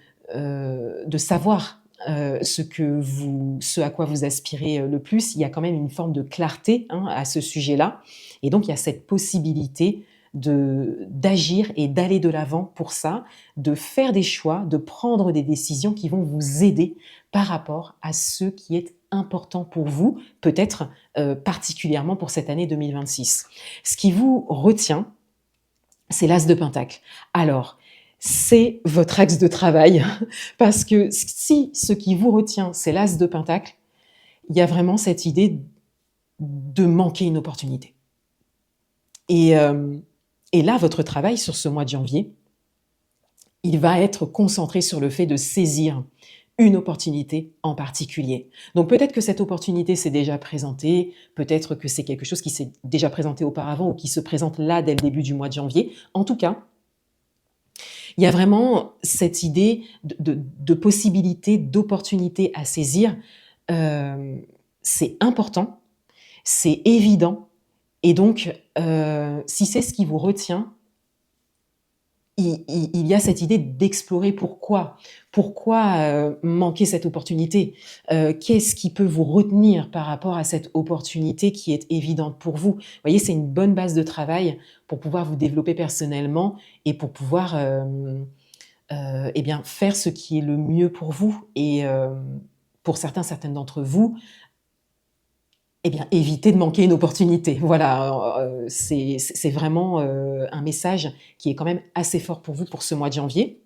savoir ce à quoi vous aspirez le plus. Il y a quand même une forme de clarté à ce sujet-là. Et donc, il y a cette possibilité d'agir et d'aller de l'avant pour ça, de faire des choix, de prendre des décisions qui vont vous aider par rapport à ce qui est important pour vous, peut-être particulièrement pour cette année 2026. Ce qui vous retient, c'est l'As de Pentacle. Alors, c'est votre axe de travail, parce que si ce qui vous retient, c'est l'As de Pentacle, il y a vraiment cette idée de manquer une opportunité. Et là, votre travail sur ce mois de janvier, il va être concentré sur le fait de saisir une opportunité en particulier. Donc peut-être que cette opportunité s'est déjà présentée, peut-être que c'est quelque chose qui s'est déjà présenté auparavant ou qui se présente là dès le début du mois de janvier. En tout cas, il y a vraiment cette idée de possibilité, d'opportunité à saisir. C'est important, c'est évident, et donc si c'est ce qui vous retient, il y a cette idée d'explorer pourquoi manquer cette opportunité. Qu'est-ce qui peut vous retenir par rapport à cette opportunité qui est évidente pour vous? Vous voyez, c'est une bonne base de travail pour pouvoir vous développer personnellement et pour pouvoir eh bien, faire ce qui est le mieux pour vous. Et pour certaines d'entre vous, eh bien, éviter de manquer une opportunité. Voilà, c'est vraiment un message qui est quand même assez fort pour vous pour ce mois de janvier.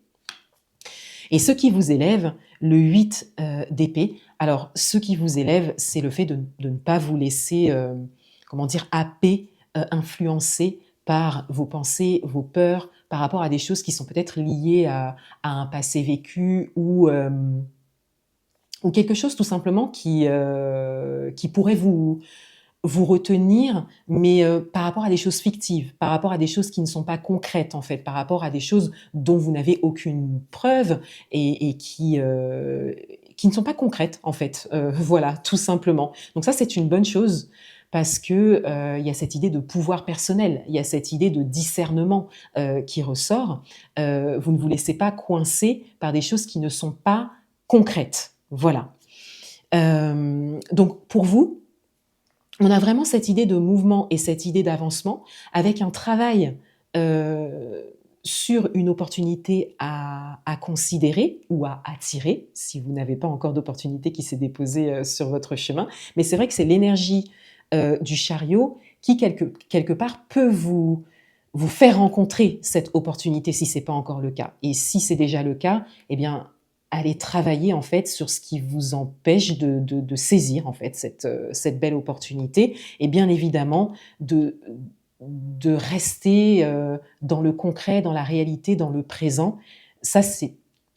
Et ce qui vous élève, le 8 d'épée. Alors, ce qui vous élève, c'est le fait de ne pas vous laisser, happer, influencer par vos pensées, vos peurs, par rapport à des choses qui sont peut-être liées à un passé vécu ou quelque chose tout simplement qui pourrait vous retenir, mais par rapport à des choses fictives, par rapport à des choses qui ne sont pas concrètes en fait, par rapport à des choses dont vous n'avez aucune preuve et qui ne sont pas concrètes en fait. Voilà, tout simplement. Donc ça, c'est une bonne chose parce que il y a cette idée de pouvoir personnel, il y a cette idée de discernement qui ressort. Vous ne vous laissez pas coincer par des choses qui ne sont pas concrètes. Voilà. Donc pour vous, on a vraiment cette idée de mouvement et cette idée d'avancement avec un travail sur une opportunité à considérer ou à attirer, si vous n'avez pas encore d'opportunité qui s'est déposée sur votre chemin. Mais c'est vrai que c'est l'énergie du chariot qui, quelque part, peut vous faire rencontrer cette opportunité si ce n'est pas encore le cas. Et si c'est déjà le cas, eh bien, allez travailler en fait sur ce qui vous empêche de saisir en fait cette belle opportunité et bien évidemment de rester dans le concret, dans la réalité, dans le présent. Ça, c'est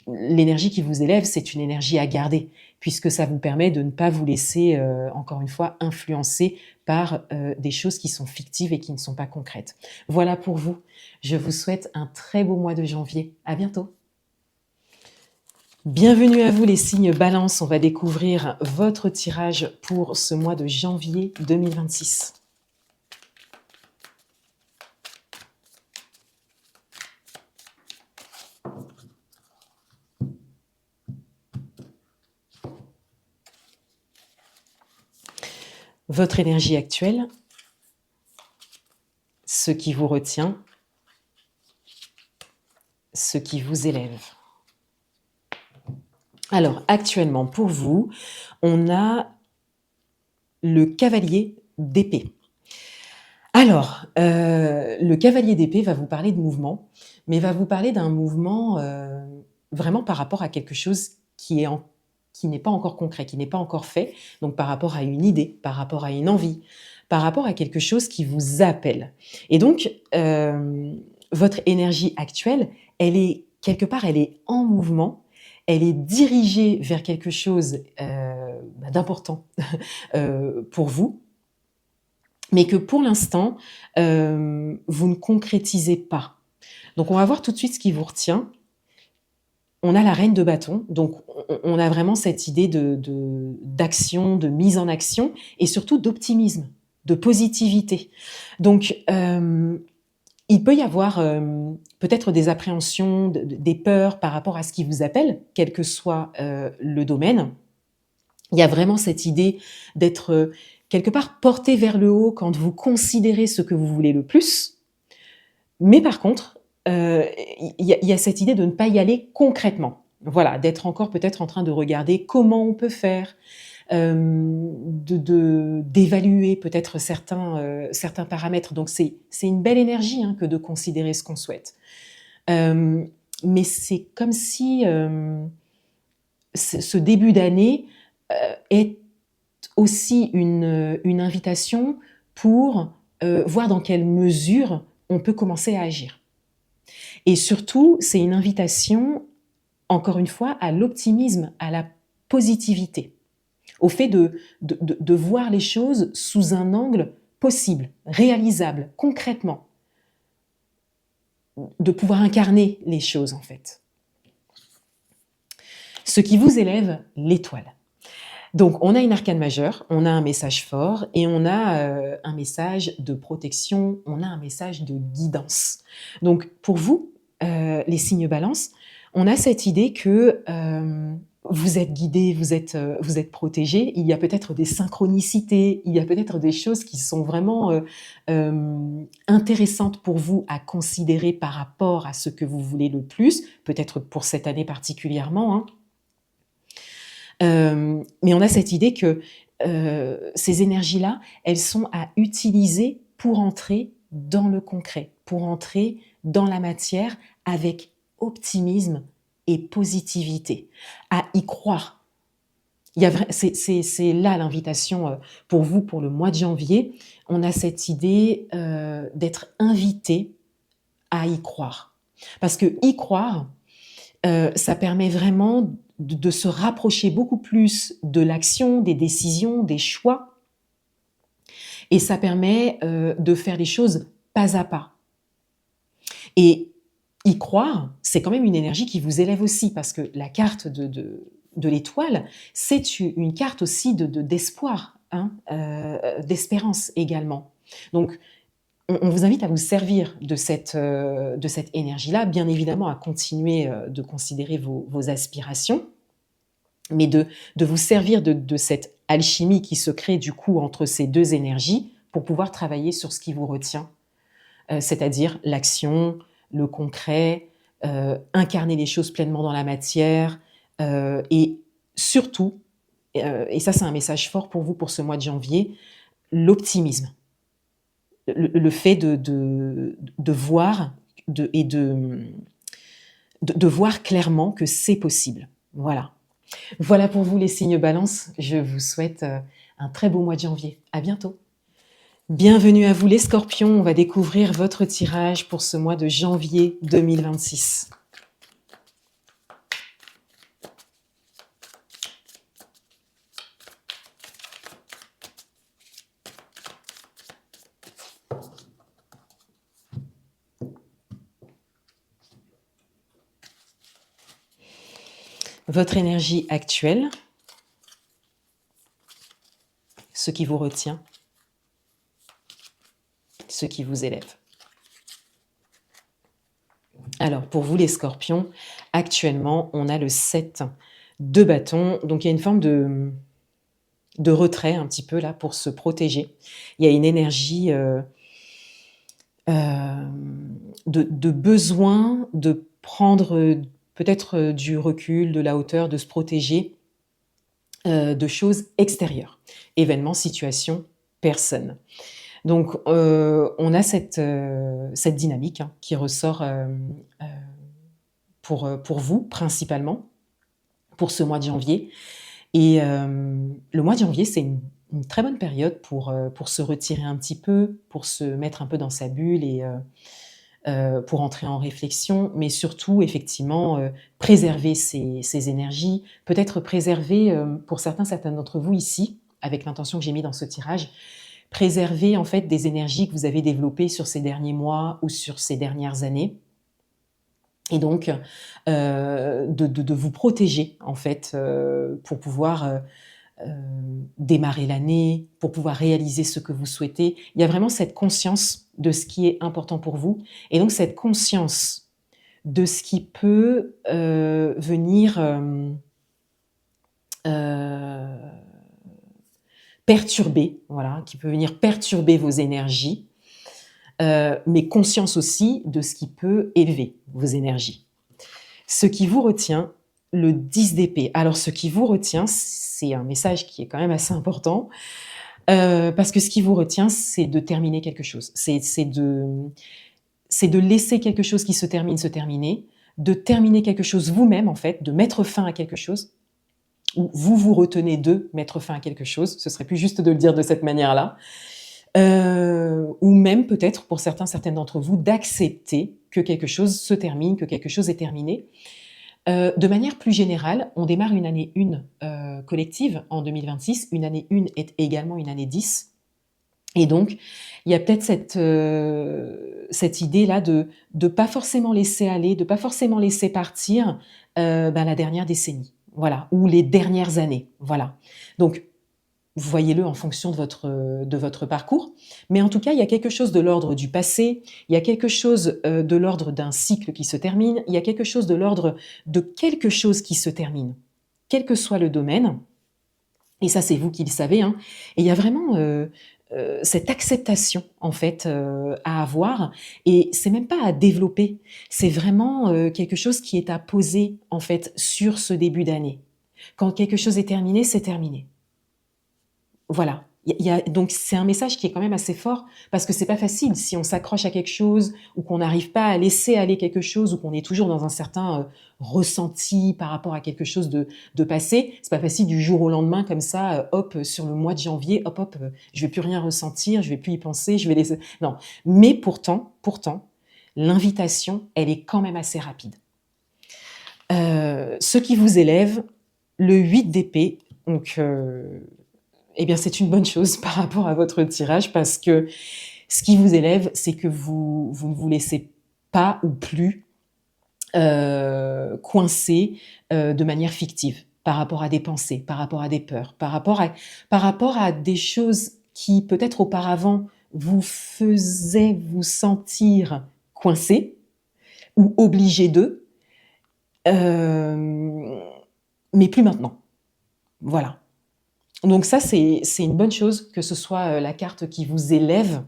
l'énergie qui vous élève, c'est une énergie à garder puisque ça vous permet de ne pas vous laisser, encore une fois, influencer par des choses qui sont fictives et qui ne sont pas concrètes. Voilà pour vous. Je vous souhaite un très beau mois de janvier. À bientôt. Bienvenue à vous les signes Balance, on va découvrir votre tirage pour ce mois de janvier 2026. Votre énergie actuelle, ce qui vous retient, ce qui vous élève. Alors, actuellement, pour vous, on a le cavalier d'épée. Alors, le cavalier d'épée va vous parler de mouvement, mais va vous parler d'un mouvement vraiment par rapport à quelque chose qui n'est pas encore concret, qui n'est pas encore fait, donc par rapport à une idée, par rapport à une envie, par rapport à quelque chose qui vous appelle. Et donc, votre énergie actuelle, elle est quelque part, elle est en mouvement, elle est dirigée vers quelque chose d'important pour vous, mais que pour l'instant, vous ne concrétisez pas. Donc on va voir tout de suite ce qui vous retient. on a la reine de bâton, donc on a vraiment cette idée d'action, de mise en action et surtout d'optimisme, de positivité. Donc, il peut y avoir peut-être des appréhensions, des peurs par rapport à ce qui vous appelle, quel que soit le domaine. Il y a vraiment cette idée d'être quelque part porté vers le haut quand vous considérez ce que vous voulez le plus. Mais par contre, il y a cette idée de ne pas y aller concrètement. Voilà, d'être encore peut-être en train de regarder comment on peut faire, d'évaluer peut-être certains paramètres. Donc c'est une belle énergie hein, que de considérer ce qu'on souhaite. Mais c'est comme si ce début d'année est aussi une invitation pour voir dans quelle mesure on peut commencer à agir. Et surtout, c'est une invitation, encore une fois, à l'optimisme, à la positivité, au fait de voir les choses sous un angle possible, réalisable, concrètement, de pouvoir incarner les choses en fait. Ce qui vous élève, l'étoile. Donc, on a une arcane majeure, on a un message fort et on a un message de protection, on a un message de guidance. Donc, pour vous, les signes balance, on a cette idée que vous êtes guidés, vous êtes protégés, il y a peut-être des synchronicités, il y a peut-être des choses qui sont vraiment intéressantes pour vous à considérer par rapport à ce que vous voulez le plus, peut-être pour cette année particulièrement, hein. Mais on a cette idée que ces énergies-là, elles sont à utiliser pour entrer dans le concret, pour entrer dans la matière avec optimisme et positivité, à y croire. C'est là l'invitation pour vous, pour le mois de janvier. On a cette idée d'être invité à y croire. Parce que y croire, ça permet vraiment de se rapprocher beaucoup plus de l'action, des décisions, des choix. Et ça permet de faire les choses pas à pas. Et y croire, c'est quand même une énergie qui vous élève aussi, parce que la carte de l'étoile, c'est une carte aussi d'espoir, hein, d'espérance également. Donc, on vous invite à vous servir de cette énergie-là, bien évidemment à continuer de considérer vos aspirations, mais de vous servir de cette alchimie qui se crée du coup entre ces deux énergies pour pouvoir travailler sur ce qui vous retient, c'est-à-dire l'action, le concret, incarner les choses pleinement dans la matière, et surtout, et ça c'est un message fort pour vous pour ce mois de janvier, l'optimisme. Le fait de voir de voir clairement que c'est possible. Voilà. Voilà pour vous les signes balance. Je vous souhaite un très beau mois de janvier. À bientôt. Bienvenue à vous les scorpions. On va découvrir votre tirage pour ce mois de janvier 2026. Votre énergie actuelle, ce qui vous retient, ce qui vous élève. Alors, pour vous les scorpions, actuellement, on a le 7 de bâton. Donc, il y a une forme de retrait un petit peu là pour se protéger. Il y a une énergie de besoin de prendre peut-être du recul, de la hauteur, de se protéger de choses extérieures. Événements, situations, personnes. Donc, on a cette dynamique hein, qui ressort pour vous, principalement, pour ce mois de janvier. Et le mois de janvier, c'est une très bonne période pour se retirer un petit peu, pour se mettre un peu dans sa bulle et pour entrer en réflexion, mais surtout, effectivement, préserver ses énergies, peut-être préserver, pour certains d'entre vous ici, avec l'intention que j'ai mis dans ce tirage, préserver en fait des énergies que vous avez développées sur ces derniers mois ou sur ces dernières années, et donc de vous protéger en fait pour pouvoir démarrer l'année, pour pouvoir réaliser ce que vous souhaitez. Il y a vraiment cette conscience de ce qui est important pour vous et donc cette conscience de ce qui peut venir perturber, voilà, qui peut venir perturber vos énergies, mais conscience aussi de ce qui peut élever vos énergies. Ce qui vous retient, le 10 d'épée. Alors, ce qui vous retient, c'est un message qui est quand même assez important, parce que ce qui vous retient, c'est de terminer quelque chose. C'est de laisser quelque chose qui se termine se terminer, de terminer quelque chose vous-même, en fait, de mettre fin à quelque chose, ou vous vous retenez de mettre fin à quelque chose, ce serait plus juste de le dire de cette manière-là, ou même peut-être pour certaines d'entre vous, d'accepter que quelque chose se termine, que quelque chose est terminé. De manière plus générale, on démarre une année 1 collective en 2026. Une année 1 est également une année 10. Et donc, il y a peut-être cette idée-là de pas forcément laisser aller, de pas forcément laisser partir la dernière décennie, voilà, ou les dernières années, voilà. Donc, voyez-le en fonction de votre parcours. Mais en tout cas, il y a quelque chose de l'ordre du passé, il y a quelque chose de l'ordre d'un cycle qui se termine, il y a quelque chose de l'ordre de quelque chose qui se termine, quel que soit le domaine. Et ça, c'est vous qui le savez, hein. Et il y a vraiment cette acceptation, en fait, à avoir. Et c'est même pas à développer, c'est vraiment quelque chose qui est à poser, en fait, sur ce début d'année. Quand quelque chose est terminé, c'est terminé. Voilà. Donc c'est un message qui est quand même assez fort parce que c'est pas facile si on s'accroche à quelque chose ou qu'on n'arrive pas à laisser aller quelque chose ou qu'on est toujours dans un certain ressenti par rapport à quelque chose de passé. C'est pas facile du jour au lendemain comme ça, hop, sur le mois de janvier, hop, hop, je vais plus rien ressentir, je vais plus y penser, je vais laisser. Non. Mais pourtant, l'invitation, elle est quand même assez rapide. Ce qui vous élève, le 8 d'épée, donc eh bien, c'est une bonne chose par rapport à votre tirage parce que ce qui vous élève, c'est que vous ne vous laissez pas ou plus coincer de manière fictive par rapport à des pensées, par rapport à des peurs, par rapport à des choses qui peut-être auparavant vous faisaient vous sentir coincé ou obligé d'eux, mais plus maintenant. Voilà. Donc ça, c'est une bonne chose que ce soit la carte qui vous élève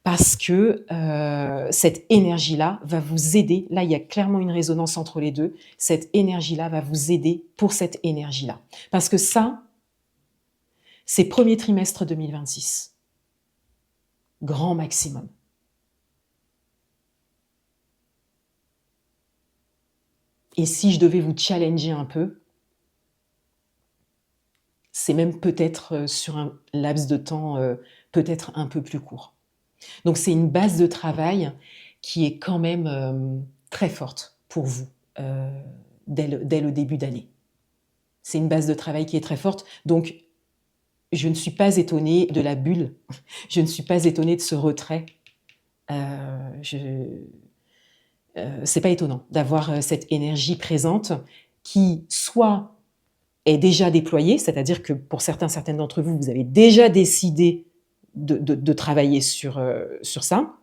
parce que cette énergie-là va vous aider. Là, il y a clairement une résonance entre les deux. Cette énergie-là va vous aider pour cette énergie-là. Parce que ça, c'est premier trimestre 2026. Grand maximum. Et si je devais vous challenger un peu, c'est même peut-être sur un laps de temps peut-être un peu plus court. Donc c'est une base de travail qui est quand même très forte pour vous dès le début d'année. C'est une base de travail qui est très forte. Donc je ne suis pas étonnée de la bulle, je ne suis pas étonnée de ce retrait. C'est pas étonnant d'avoir cette énergie présente qui soit est déjà déployée, c'est-à-dire que pour certaines d'entre vous, vous avez déjà décidé de travailler sur ça,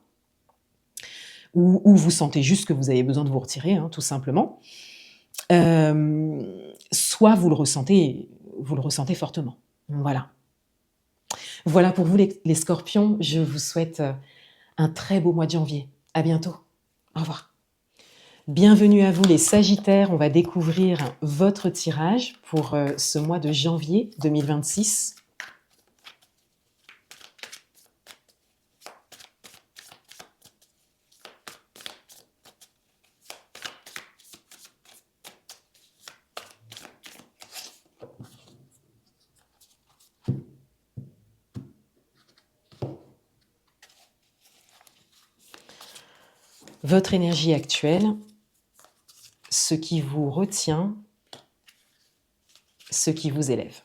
ou vous sentez juste que vous avez besoin de vous retirer, hein, tout simplement, soit vous le ressentez fortement. Voilà. Voilà pour vous les scorpions, je vous souhaite un très beau mois de janvier. À bientôt. Au revoir. Bienvenue à vous les sagittaires, on va découvrir votre tirage pour ce mois de janvier 2026. Votre énergie actuelle, ce qui vous retient, ce qui vous élève.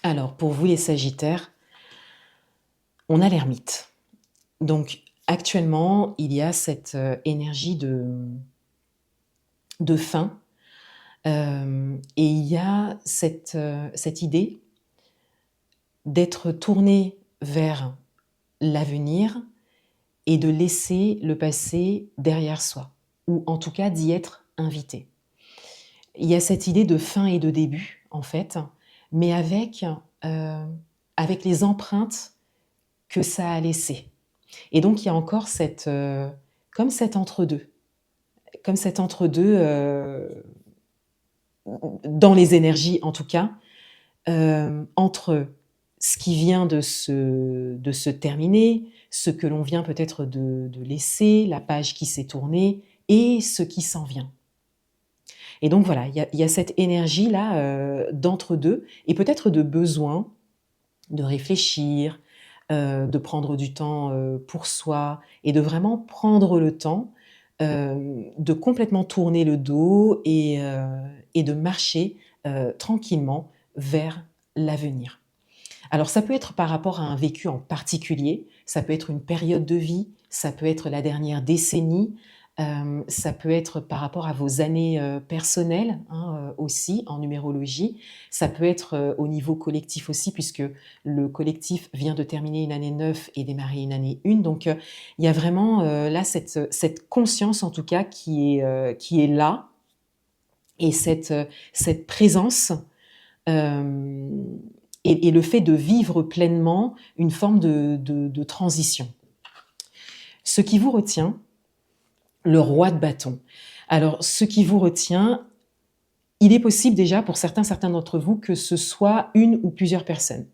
Alors, pour vous les sagittaires, on a l'ermite. Donc, Actuellement, il y a cette énergie de fin, et il y a cette idée d'être tourné vers l'avenir et de laisser le passé derrière soi, ou en tout cas d'y être invité. Il y a cette idée de fin et de début, en fait, mais avec les empreintes que ça a laissées. Et donc, il y a encore comme cet entre-deux, dans les énergies en tout cas, entre ce qui vient de se terminer, ce que l'on vient peut-être de laisser, la page qui s'est tournée, et ce qui s'en vient. Et donc voilà, il y a cette énergie-là d'entre-deux, et peut-être de besoin de réfléchir, de prendre du temps pour soi, et de vraiment prendre le temps de complètement tourner le dos et de marcher tranquillement vers l'avenir. Alors ça peut être par rapport à un vécu en particulier, ça peut être une période de vie, ça peut être la dernière décennie, ça peut être par rapport à vos années personnelles aussi en numérologie, ça peut être au niveau collectif aussi, puisque le collectif vient de terminer une année 9 et démarrer une année 1. Donc il y a vraiment là cette conscience en tout cas qui est là, et cette présence et le fait de vivre pleinement une forme de transition. Ce qui vous retient, le roi de bâton. Alors, ce qui vous retient, il est possible déjà pour certains d'entre vous que ce soit une ou plusieurs personnes.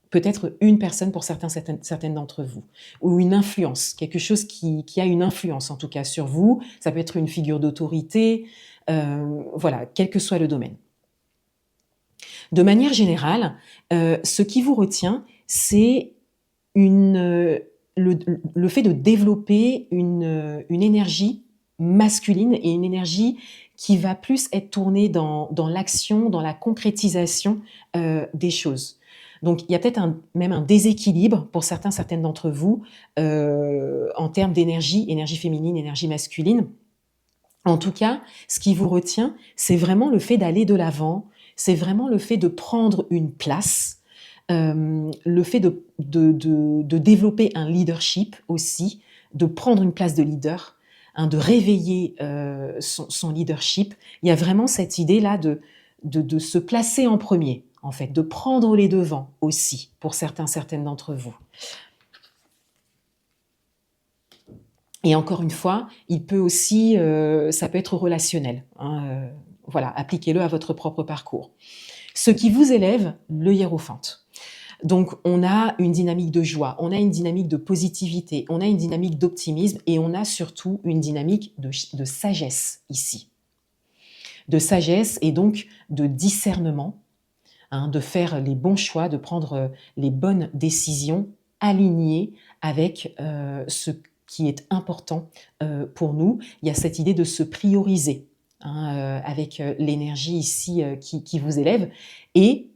Peut-être une personne pour certaines d'entre vous, ou une influence, quelque chose qui a une influence en tout cas sur vous. Ça peut être une figure d'autorité, voilà, quel que soit le domaine. De manière générale, ce qui vous retient, c'est le fait de développer une énergie masculine, et une énergie qui va plus être tournée dans l'action, dans la concrétisation des choses. Donc, il y a peut-être même un déséquilibre pour certaines d'entre vous en termes d'énergie, énergie féminine, énergie masculine. En tout cas, ce qui vous retient, c'est vraiment le fait d'aller de l'avant, c'est vraiment le fait de prendre une place, le fait de développer un leadership aussi, de prendre une place de leader, de réveiller son leadership. Il y a vraiment cette idée-là de se placer en premier, en fait, de prendre les devants aussi, pour certaines d'entre vous. Et encore une fois, il peut aussi, ça peut être relationnel. Voilà, appliquez-le à votre propre parcours. Ce qui vous élève, le hiérophante. Donc, on a une dynamique de joie, on a une dynamique de positivité, on a une dynamique d'optimisme, et on a surtout une dynamique de sagesse ici. De sagesse, et donc de discernement, de faire les bons choix, de prendre les bonnes décisions alignées avec ce qui est important pour nous. Il y a cette idée de se prioriser avec l'énergie ici qui vous élève, et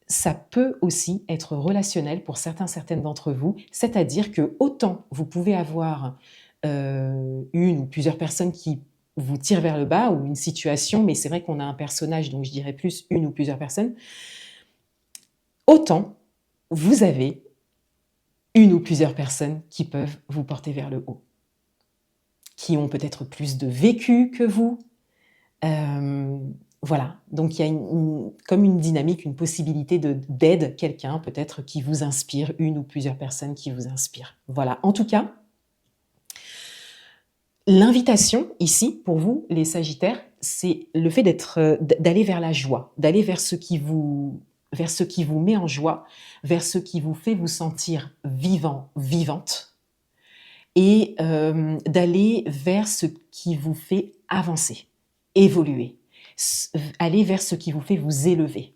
ça peut aussi être relationnel pour certaines d'entre vous, c'est-à-dire que autant vous pouvez avoir une ou plusieurs personnes qui vous tirent vers le bas, ou une situation, mais c'est vrai qu'on a un personnage, donc je dirais plus une ou plusieurs personnes, autant vous avez une ou plusieurs personnes qui peuvent vous porter vers le haut, qui ont peut-être plus de vécu que vous. Voilà, donc il y a comme une dynamique, une possibilité d'aide, quelqu'un peut-être qui vous inspire, une ou plusieurs personnes qui vous inspirent. Voilà, en tout cas, l'invitation ici, pour vous, les Sagittaires, c'est le fait d'aller vers la joie, d'aller vers ce qui vous met en joie, vers ce qui vous fait vous sentir vivant, vivante, et d'aller vers ce qui vous fait avancer, évoluer, aller vers ce qui vous fait vous élever.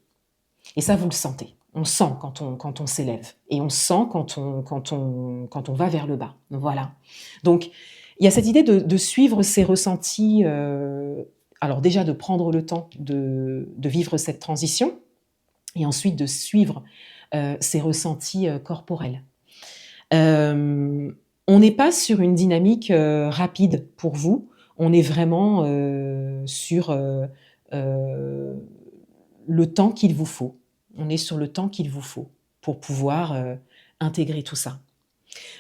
Et ça, vous le sentez. On sent quand on s'élève, et on sent quand on va vers le bas. Voilà. Donc, il y a cette idée de suivre ces ressentis, alors déjà de prendre le temps de vivre cette transition, et ensuite de suivre ces ressentis corporels. On n'est pas sur une dynamique rapide pour vous, on est vraiment sur le temps qu'il vous faut. On est sur le temps qu'il vous faut pour pouvoir intégrer tout ça.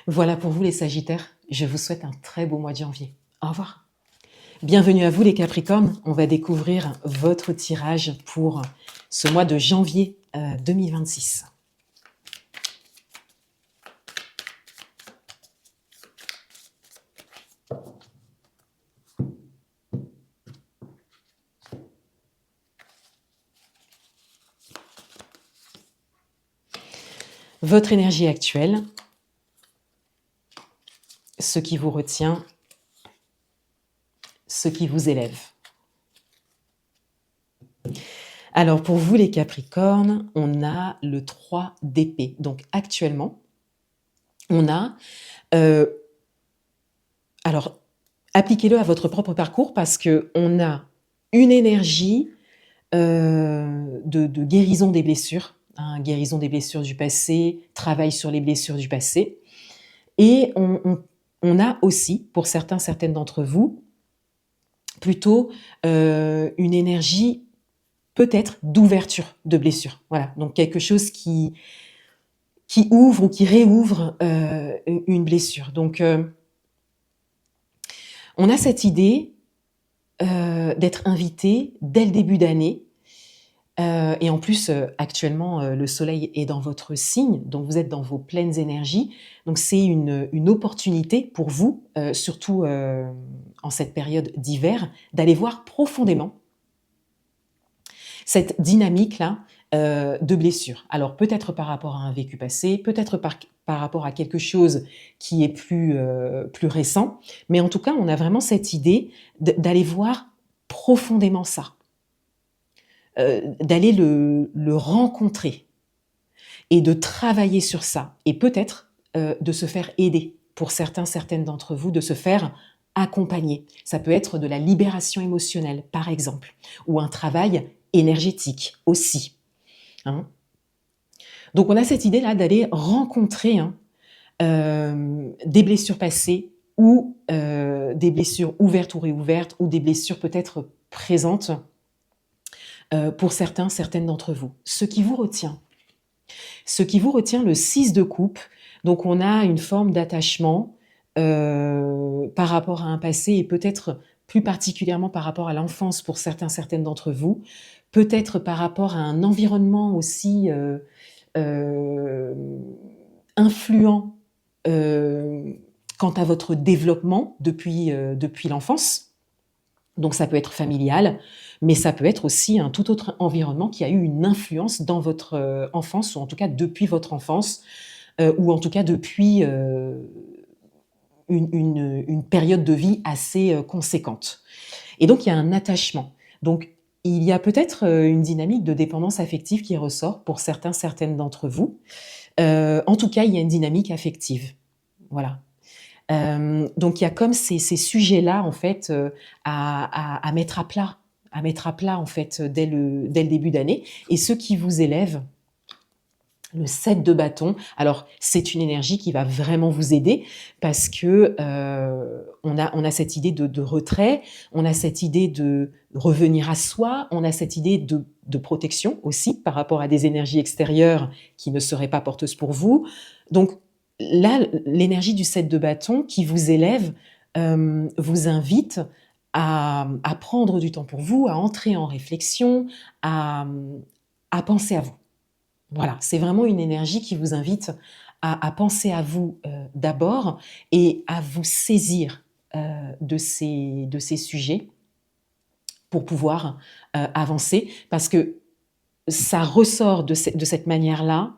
Voilà pour vous les Sagittaires, je vous souhaite un très beau mois de janvier. Au revoir. Bienvenue à vous les Capricornes, on va découvrir votre tirage pour ce mois de janvier 2026. Votre énergie actuelle, ce qui vous retient, ce qui vous élève. Alors pour vous les Capricornes, on a le 3 d'épée. Donc actuellement, on a... alors, appliquez-le à votre propre parcours parce qu'on a une énergie de guérison des blessures, hein, guérison des blessures du passé, travail sur les blessures du passé. Et on a aussi, pour certaines d'entre vous, plutôt une énergie peut-être d'ouverture de blessures. Voilà, donc quelque chose qui ouvre ou qui réouvre une blessure. Donc, on a cette idée d'être invité dès le début d'année. Et en plus, actuellement, le soleil est dans votre signe, donc vous êtes dans vos pleines énergies. Donc c'est une opportunité pour vous, surtout en cette période d'hiver, d'aller voir profondément cette dynamique-là de blessure. Alors peut-être par rapport à un vécu passé, peut-être par rapport à quelque chose qui est plus récent, mais en tout cas, on a vraiment cette idée d'aller voir profondément ça. D'aller le rencontrer et de travailler sur ça et peut-être de se faire aider pour certaines d'entre vous, de se faire accompagner. Ça peut être de la libération émotionnelle, par exemple, ou un travail énergétique aussi. Hein. Donc on a cette idée-là d'aller rencontrer des blessures passées ou des blessures ouvertes ou réouvertes ou des blessures peut-être présentes pour certaines d'entre vous. Ce qui vous retient, le 6 de coupe, donc on a une forme d'attachement par rapport à un passé et peut-être plus particulièrement par rapport à l'enfance pour certaines d'entre vous, peut-être par rapport à un environnement aussi influent quant à votre développement depuis l'enfance. Donc ça peut être familial, mais ça peut être aussi un tout autre environnement qui a eu une influence dans votre enfance, ou en tout cas depuis votre enfance, ou en tout cas depuis une période de vie assez conséquente. Et donc il y a un attachement. Donc il y a peut-être une dynamique de dépendance affective qui ressort pour certaines d'entre vous. En tout cas, il y a une dynamique affective. Voilà. Donc il y a comme ces sujets-là en fait à mettre à plat, en fait dès le début d'année. Et ce qui vous élève, le 7 de bâton, alors c'est une énergie qui va vraiment vous aider parce que on a cette idée de retrait, on a cette idée de revenir à soi, on a cette idée de protection aussi par rapport à des énergies extérieures qui ne seraient pas porteuses pour vous. Donc là, l'énergie du 7 de bâton qui vous élève vous invite à prendre du temps pour vous, à entrer en réflexion, à penser à vous. Voilà, c'est vraiment une énergie qui vous invite à penser à vous d'abord et à vous saisir de ces sujets pour pouvoir avancer, parce que ça ressort de cette manière-là.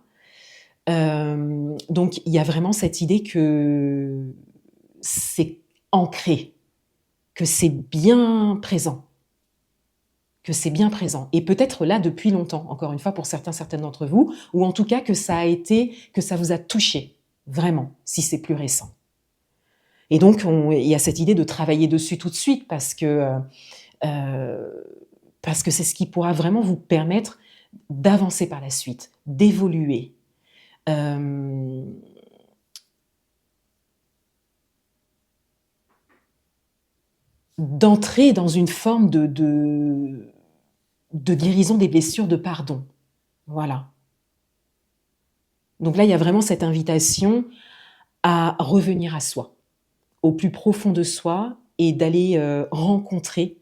Donc il y a vraiment cette idée que c'est ancré, que c'est bien présent. Et peut-être là depuis longtemps, encore une fois pour certaines d'entre vous, ou en tout cas que ça vous a touché, vraiment, si c'est plus récent. Et donc il y a cette idée de travailler dessus tout de suite parce que c'est ce qui pourra vraiment vous permettre d'avancer par la suite, d'évoluer. d'entrer dans une forme de guérison des blessures, de pardon. Voilà. Donc là, il y a vraiment cette invitation à revenir à soi, au plus profond de soi, et d'aller rencontrer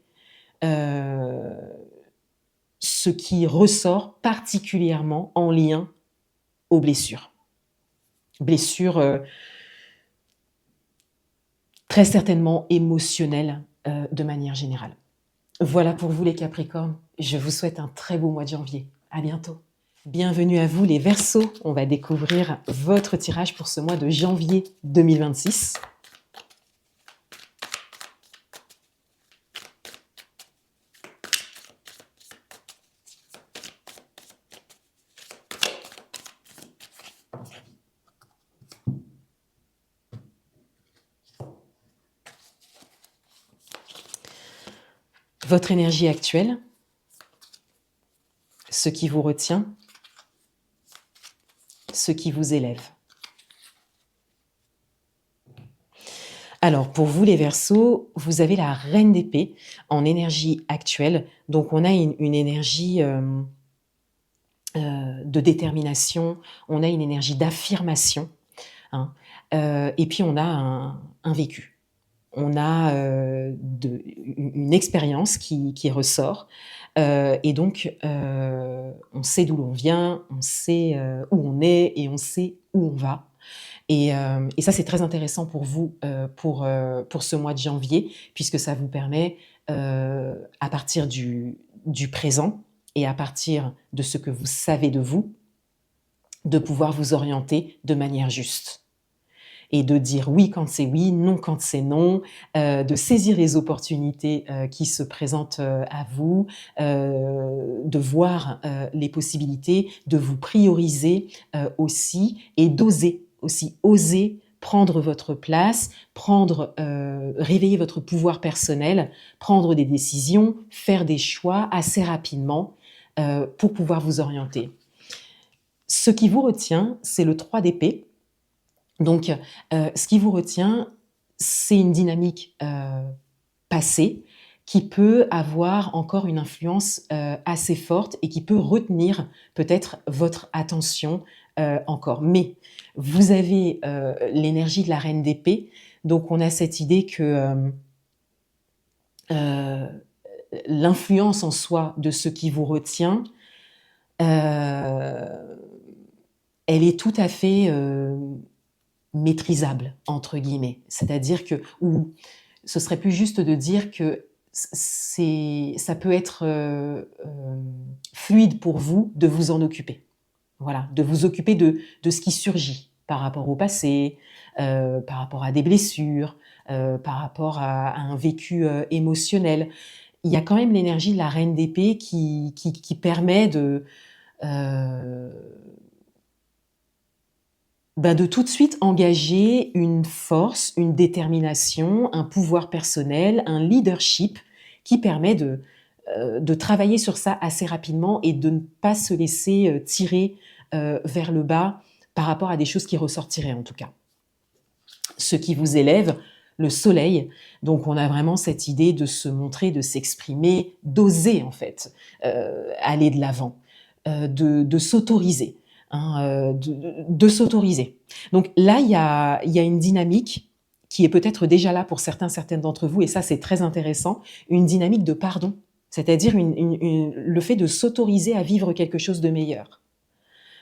ce qui ressort particulièrement en lien aux blessures. Blessures très certainement émotionnelles de manière générale. Voilà pour vous les Capricornes. Je vous souhaite un très beau mois de janvier. À bientôt. Bienvenue à vous les Verseaux. On va découvrir votre tirage pour ce mois de janvier 2026. Votre énergie actuelle, ce qui vous retient, ce qui vous élève. Alors, pour vous les Verseaux, vous avez la Reine d'épée en énergie actuelle. Donc, on a une énergie de détermination, on a une énergie d'affirmation, hein, et puis on a un vécu. On a une expérience qui ressort, et donc on sait d'où l'on vient, on sait où on est et on sait où on va. Et ça, c'est très intéressant pour vous, pour ce mois de janvier, puisque ça vous permet, à partir du présent et à partir de ce que vous savez de vous, de pouvoir vous orienter de manière juste. Et de dire oui quand c'est oui, non quand c'est non, de saisir les opportunités qui se présentent à vous, de voir les possibilités, de vous prioriser aussi, et d'oser aussi, oser prendre votre place, réveiller votre pouvoir personnel, prendre des décisions, faire des choix assez rapidement pour pouvoir vous orienter. Ce qui vous retient, c'est le 3 d'épée. Donc, ce qui vous retient, c'est une dynamique passée qui peut avoir encore une influence assez forte et qui peut retenir peut-être votre attention encore. Mais vous avez l'énergie de la Reine d'épée, donc on a cette idée que l'influence en soi de ce qui vous retient, elle est tout à fait maîtrisable, entre guillemets. C'est-à-dire que, ou ce serait plus juste de dire que ça peut être fluide pour vous de vous en occuper. Voilà, de vous occuper de ce qui surgit par rapport au passé, par rapport à des blessures, par rapport à un vécu émotionnel. Il y a quand même l'énergie de la Reine d'épée qui permet de tout de suite engager une force, une détermination, un pouvoir personnel, un leadership qui permet de travailler sur ça assez rapidement et de ne pas se laisser tirer vers le bas par rapport à des choses qui ressortiraient en tout cas. Ce qui vous élève, le soleil, donc on a vraiment cette idée de se montrer, de s'exprimer, d'oser en fait, aller de l'avant, de s'autoriser. De s'autoriser. Donc là, il y a une dynamique qui est peut-être déjà là pour certaines d'entre vous, et ça c'est très intéressant, une dynamique de pardon, c'est-à-dire le fait de s'autoriser à vivre quelque chose de meilleur,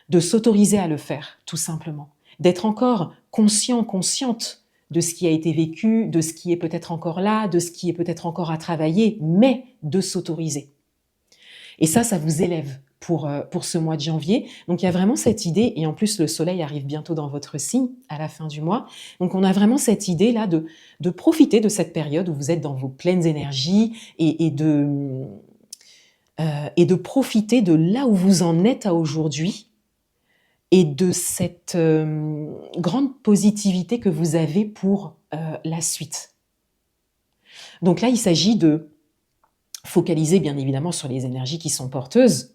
de s'autoriser à le faire, tout simplement, d'être encore conscient, consciente de ce qui a été vécu, de ce qui est peut-être encore là, de ce qui est peut-être encore à travailler, mais de s'autoriser. Et ça vous élève pour ce mois de janvier. Donc il y a vraiment cette idée, et en plus le soleil arrive bientôt dans votre signe à la fin du mois, donc on a vraiment cette idée là de profiter de cette période où vous êtes dans vos pleines énergies et de profiter de là où vous en êtes à aujourd'hui et de cette grande positivité que vous avez pour la suite. Donc là il s'agit de focaliser bien évidemment sur les énergies qui sont porteuses,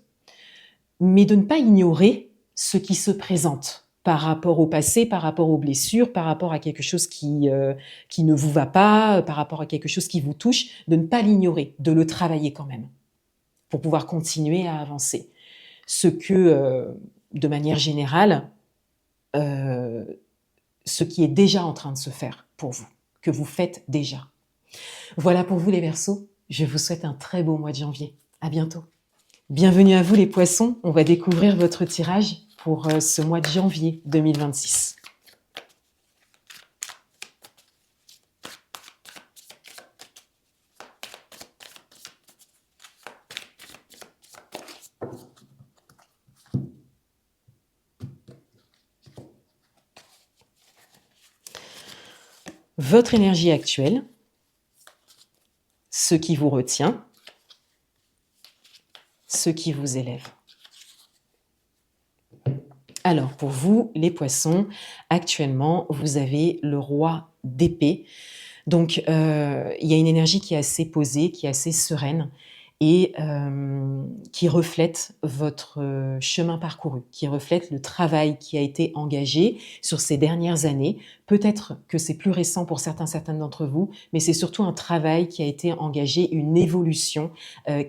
mais de ne pas ignorer ce qui se présente par rapport au passé, par rapport aux blessures, par rapport à quelque chose qui ne vous va pas, par rapport à quelque chose qui vous touche, de ne pas l'ignorer, de le travailler quand même, pour pouvoir continuer à avancer. Ce que, de manière générale, ce qui est déjà en train de se faire pour vous, que vous faites déjà. Voilà pour vous les Verseaux, je vous souhaite un très beau mois de janvier. À bientôt. Bienvenue à vous les Poissons, on va découvrir votre tirage pour ce mois de janvier 2026. Votre énergie actuelle, ce qui vous retient, ce qui vous élève. Alors, pour vous, les Poissons, actuellement, vous avez le roi d'épée. Donc, il y a une énergie qui est assez posée, qui est assez sereine et qui reflète votre chemin parcouru, qui reflète le travail qui a été engagé sur ces dernières années. Peut-être que c'est plus récent pour certaines d'entre vous, mais c'est surtout un travail qui a été engagé, une évolution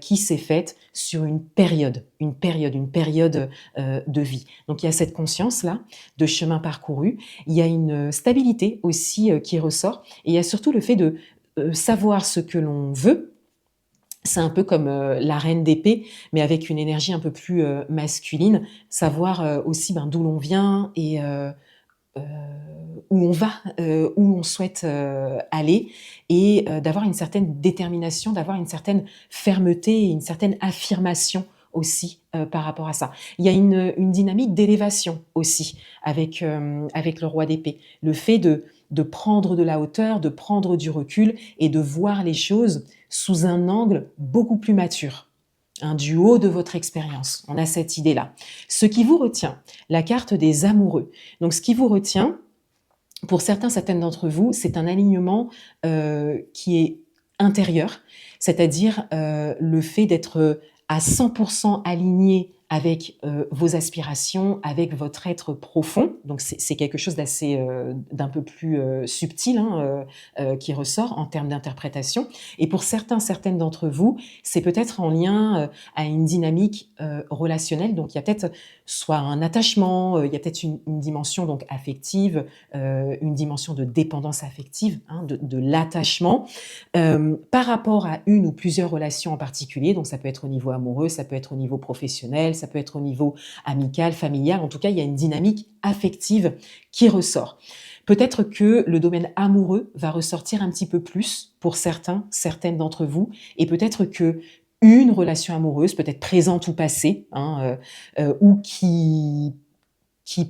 qui s'est faite sur une période de vie. Donc il y a cette conscience-là de chemin parcouru, il y a une stabilité aussi qui ressort, et il y a surtout le fait de savoir ce que l'on veut. C'est un peu comme la reine d'épée, mais avec une énergie un peu plus masculine, savoir aussi d'où l'on vient et où on va, où on souhaite aller, et d'avoir une certaine détermination, d'avoir une certaine fermeté et une certaine affirmation aussi par rapport à ça. Il y a une dynamique d'élévation aussi avec le roi d'épée. Le fait de prendre de la hauteur, de prendre du recul et de voir les choses sous un angle beaucoup plus mature, du haut de votre expérience. On a cette idée-là. Ce qui vous retient, la carte des amoureux. Donc ce qui vous retient, pour certaines d'entre vous, c'est un alignement qui est intérieur, c'est-à-dire le fait d'être à 100% aligné avec vos aspirations, avec votre être profond. Donc c'est quelque chose d'un peu plus subtil qui ressort en termes d'interprétation. Et pour certaines d'entre vous, c'est peut-être en lien à une dynamique relationnelle. Donc il y a peut-être soit un attachement, il y a peut-être une dimension donc affective, une dimension de dépendance affective, de l'attachement, par rapport à une ou plusieurs relations en particulier. Donc ça peut être au niveau amoureux, ça peut être au niveau professionnel, ça peut être au niveau amical, familial. En tout cas, il y a une dynamique affective qui ressort. Peut-être que le domaine amoureux va ressortir un petit peu plus pour certaines d'entre vous, et peut-être que une relation amoureuse, peut-être présente ou passée, ou qui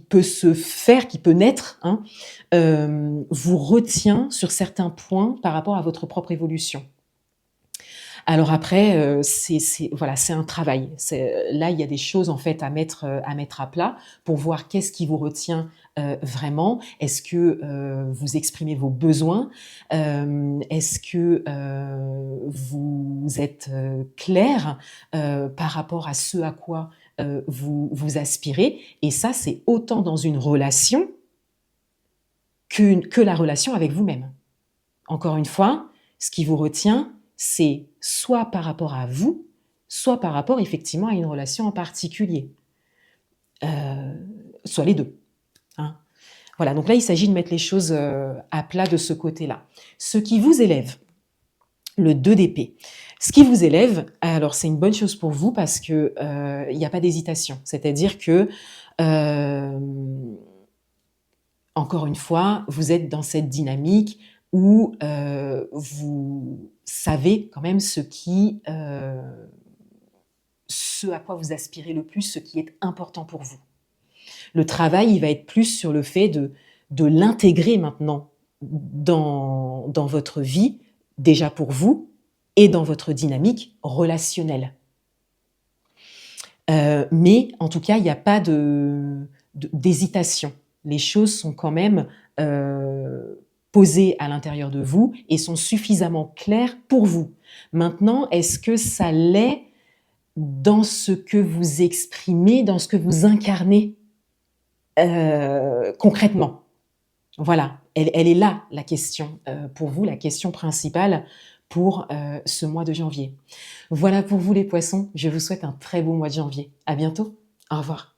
peut se faire, qui peut naître, vous retient sur certains points par rapport à votre propre évolution. Alors après, voilà, c'est un travail. Là, il y a des choses en fait à mettre à plat pour voir qu'est-ce qui vous retient vraiment. Est-ce que vous exprimez vos besoins? Est-ce que vous êtes clair par rapport à ce à quoi vous aspirez? Et ça, c'est autant dans une relation que la relation avec vous-même. Encore une fois, ce qui vous retient, c'est soit par rapport à vous, soit par rapport effectivement à une relation en particulier. Soit les deux. Voilà, donc là, il s'agit de mettre les choses à plat de ce côté-là. Ce qui vous élève, le 2 d'épée. Ce qui vous élève, alors c'est une bonne chose pour vous parce que il n'y a pas d'hésitation. C'est-à-dire que, encore une fois, vous êtes dans cette dynamique où vous savez quand même ce à quoi vous aspirez le plus, ce qui est important pour vous. Le travail, il va être plus sur le fait de l'intégrer maintenant dans votre vie, déjà pour vous, et dans votre dynamique relationnelle. Mais en tout cas, il n'y a pas d'hésitation. Les choses sont quand même posées à l'intérieur de vous et sont suffisamment claires pour vous. Maintenant, est-ce que ça l'est dans ce que vous exprimez, dans ce que vous incarnez? concrètement? Voilà, elle est là la question, pour vous, la question principale pour, ce mois de janvier. Voilà pour vous les poissons, je vous souhaite un très beau mois de janvier. À bientôt, au revoir.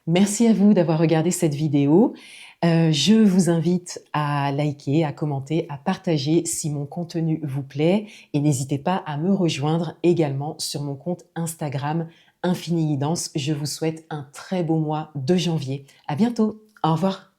Merci à vous d'avoir regardé cette vidéo. Je vous invite à liker, à commenter, à partager si mon contenu vous plaît et n'hésitez pas à me rejoindre également sur mon compte Instagram Infini Guidance. Je vous souhaite un très beau mois de janvier. À bientôt, au revoir.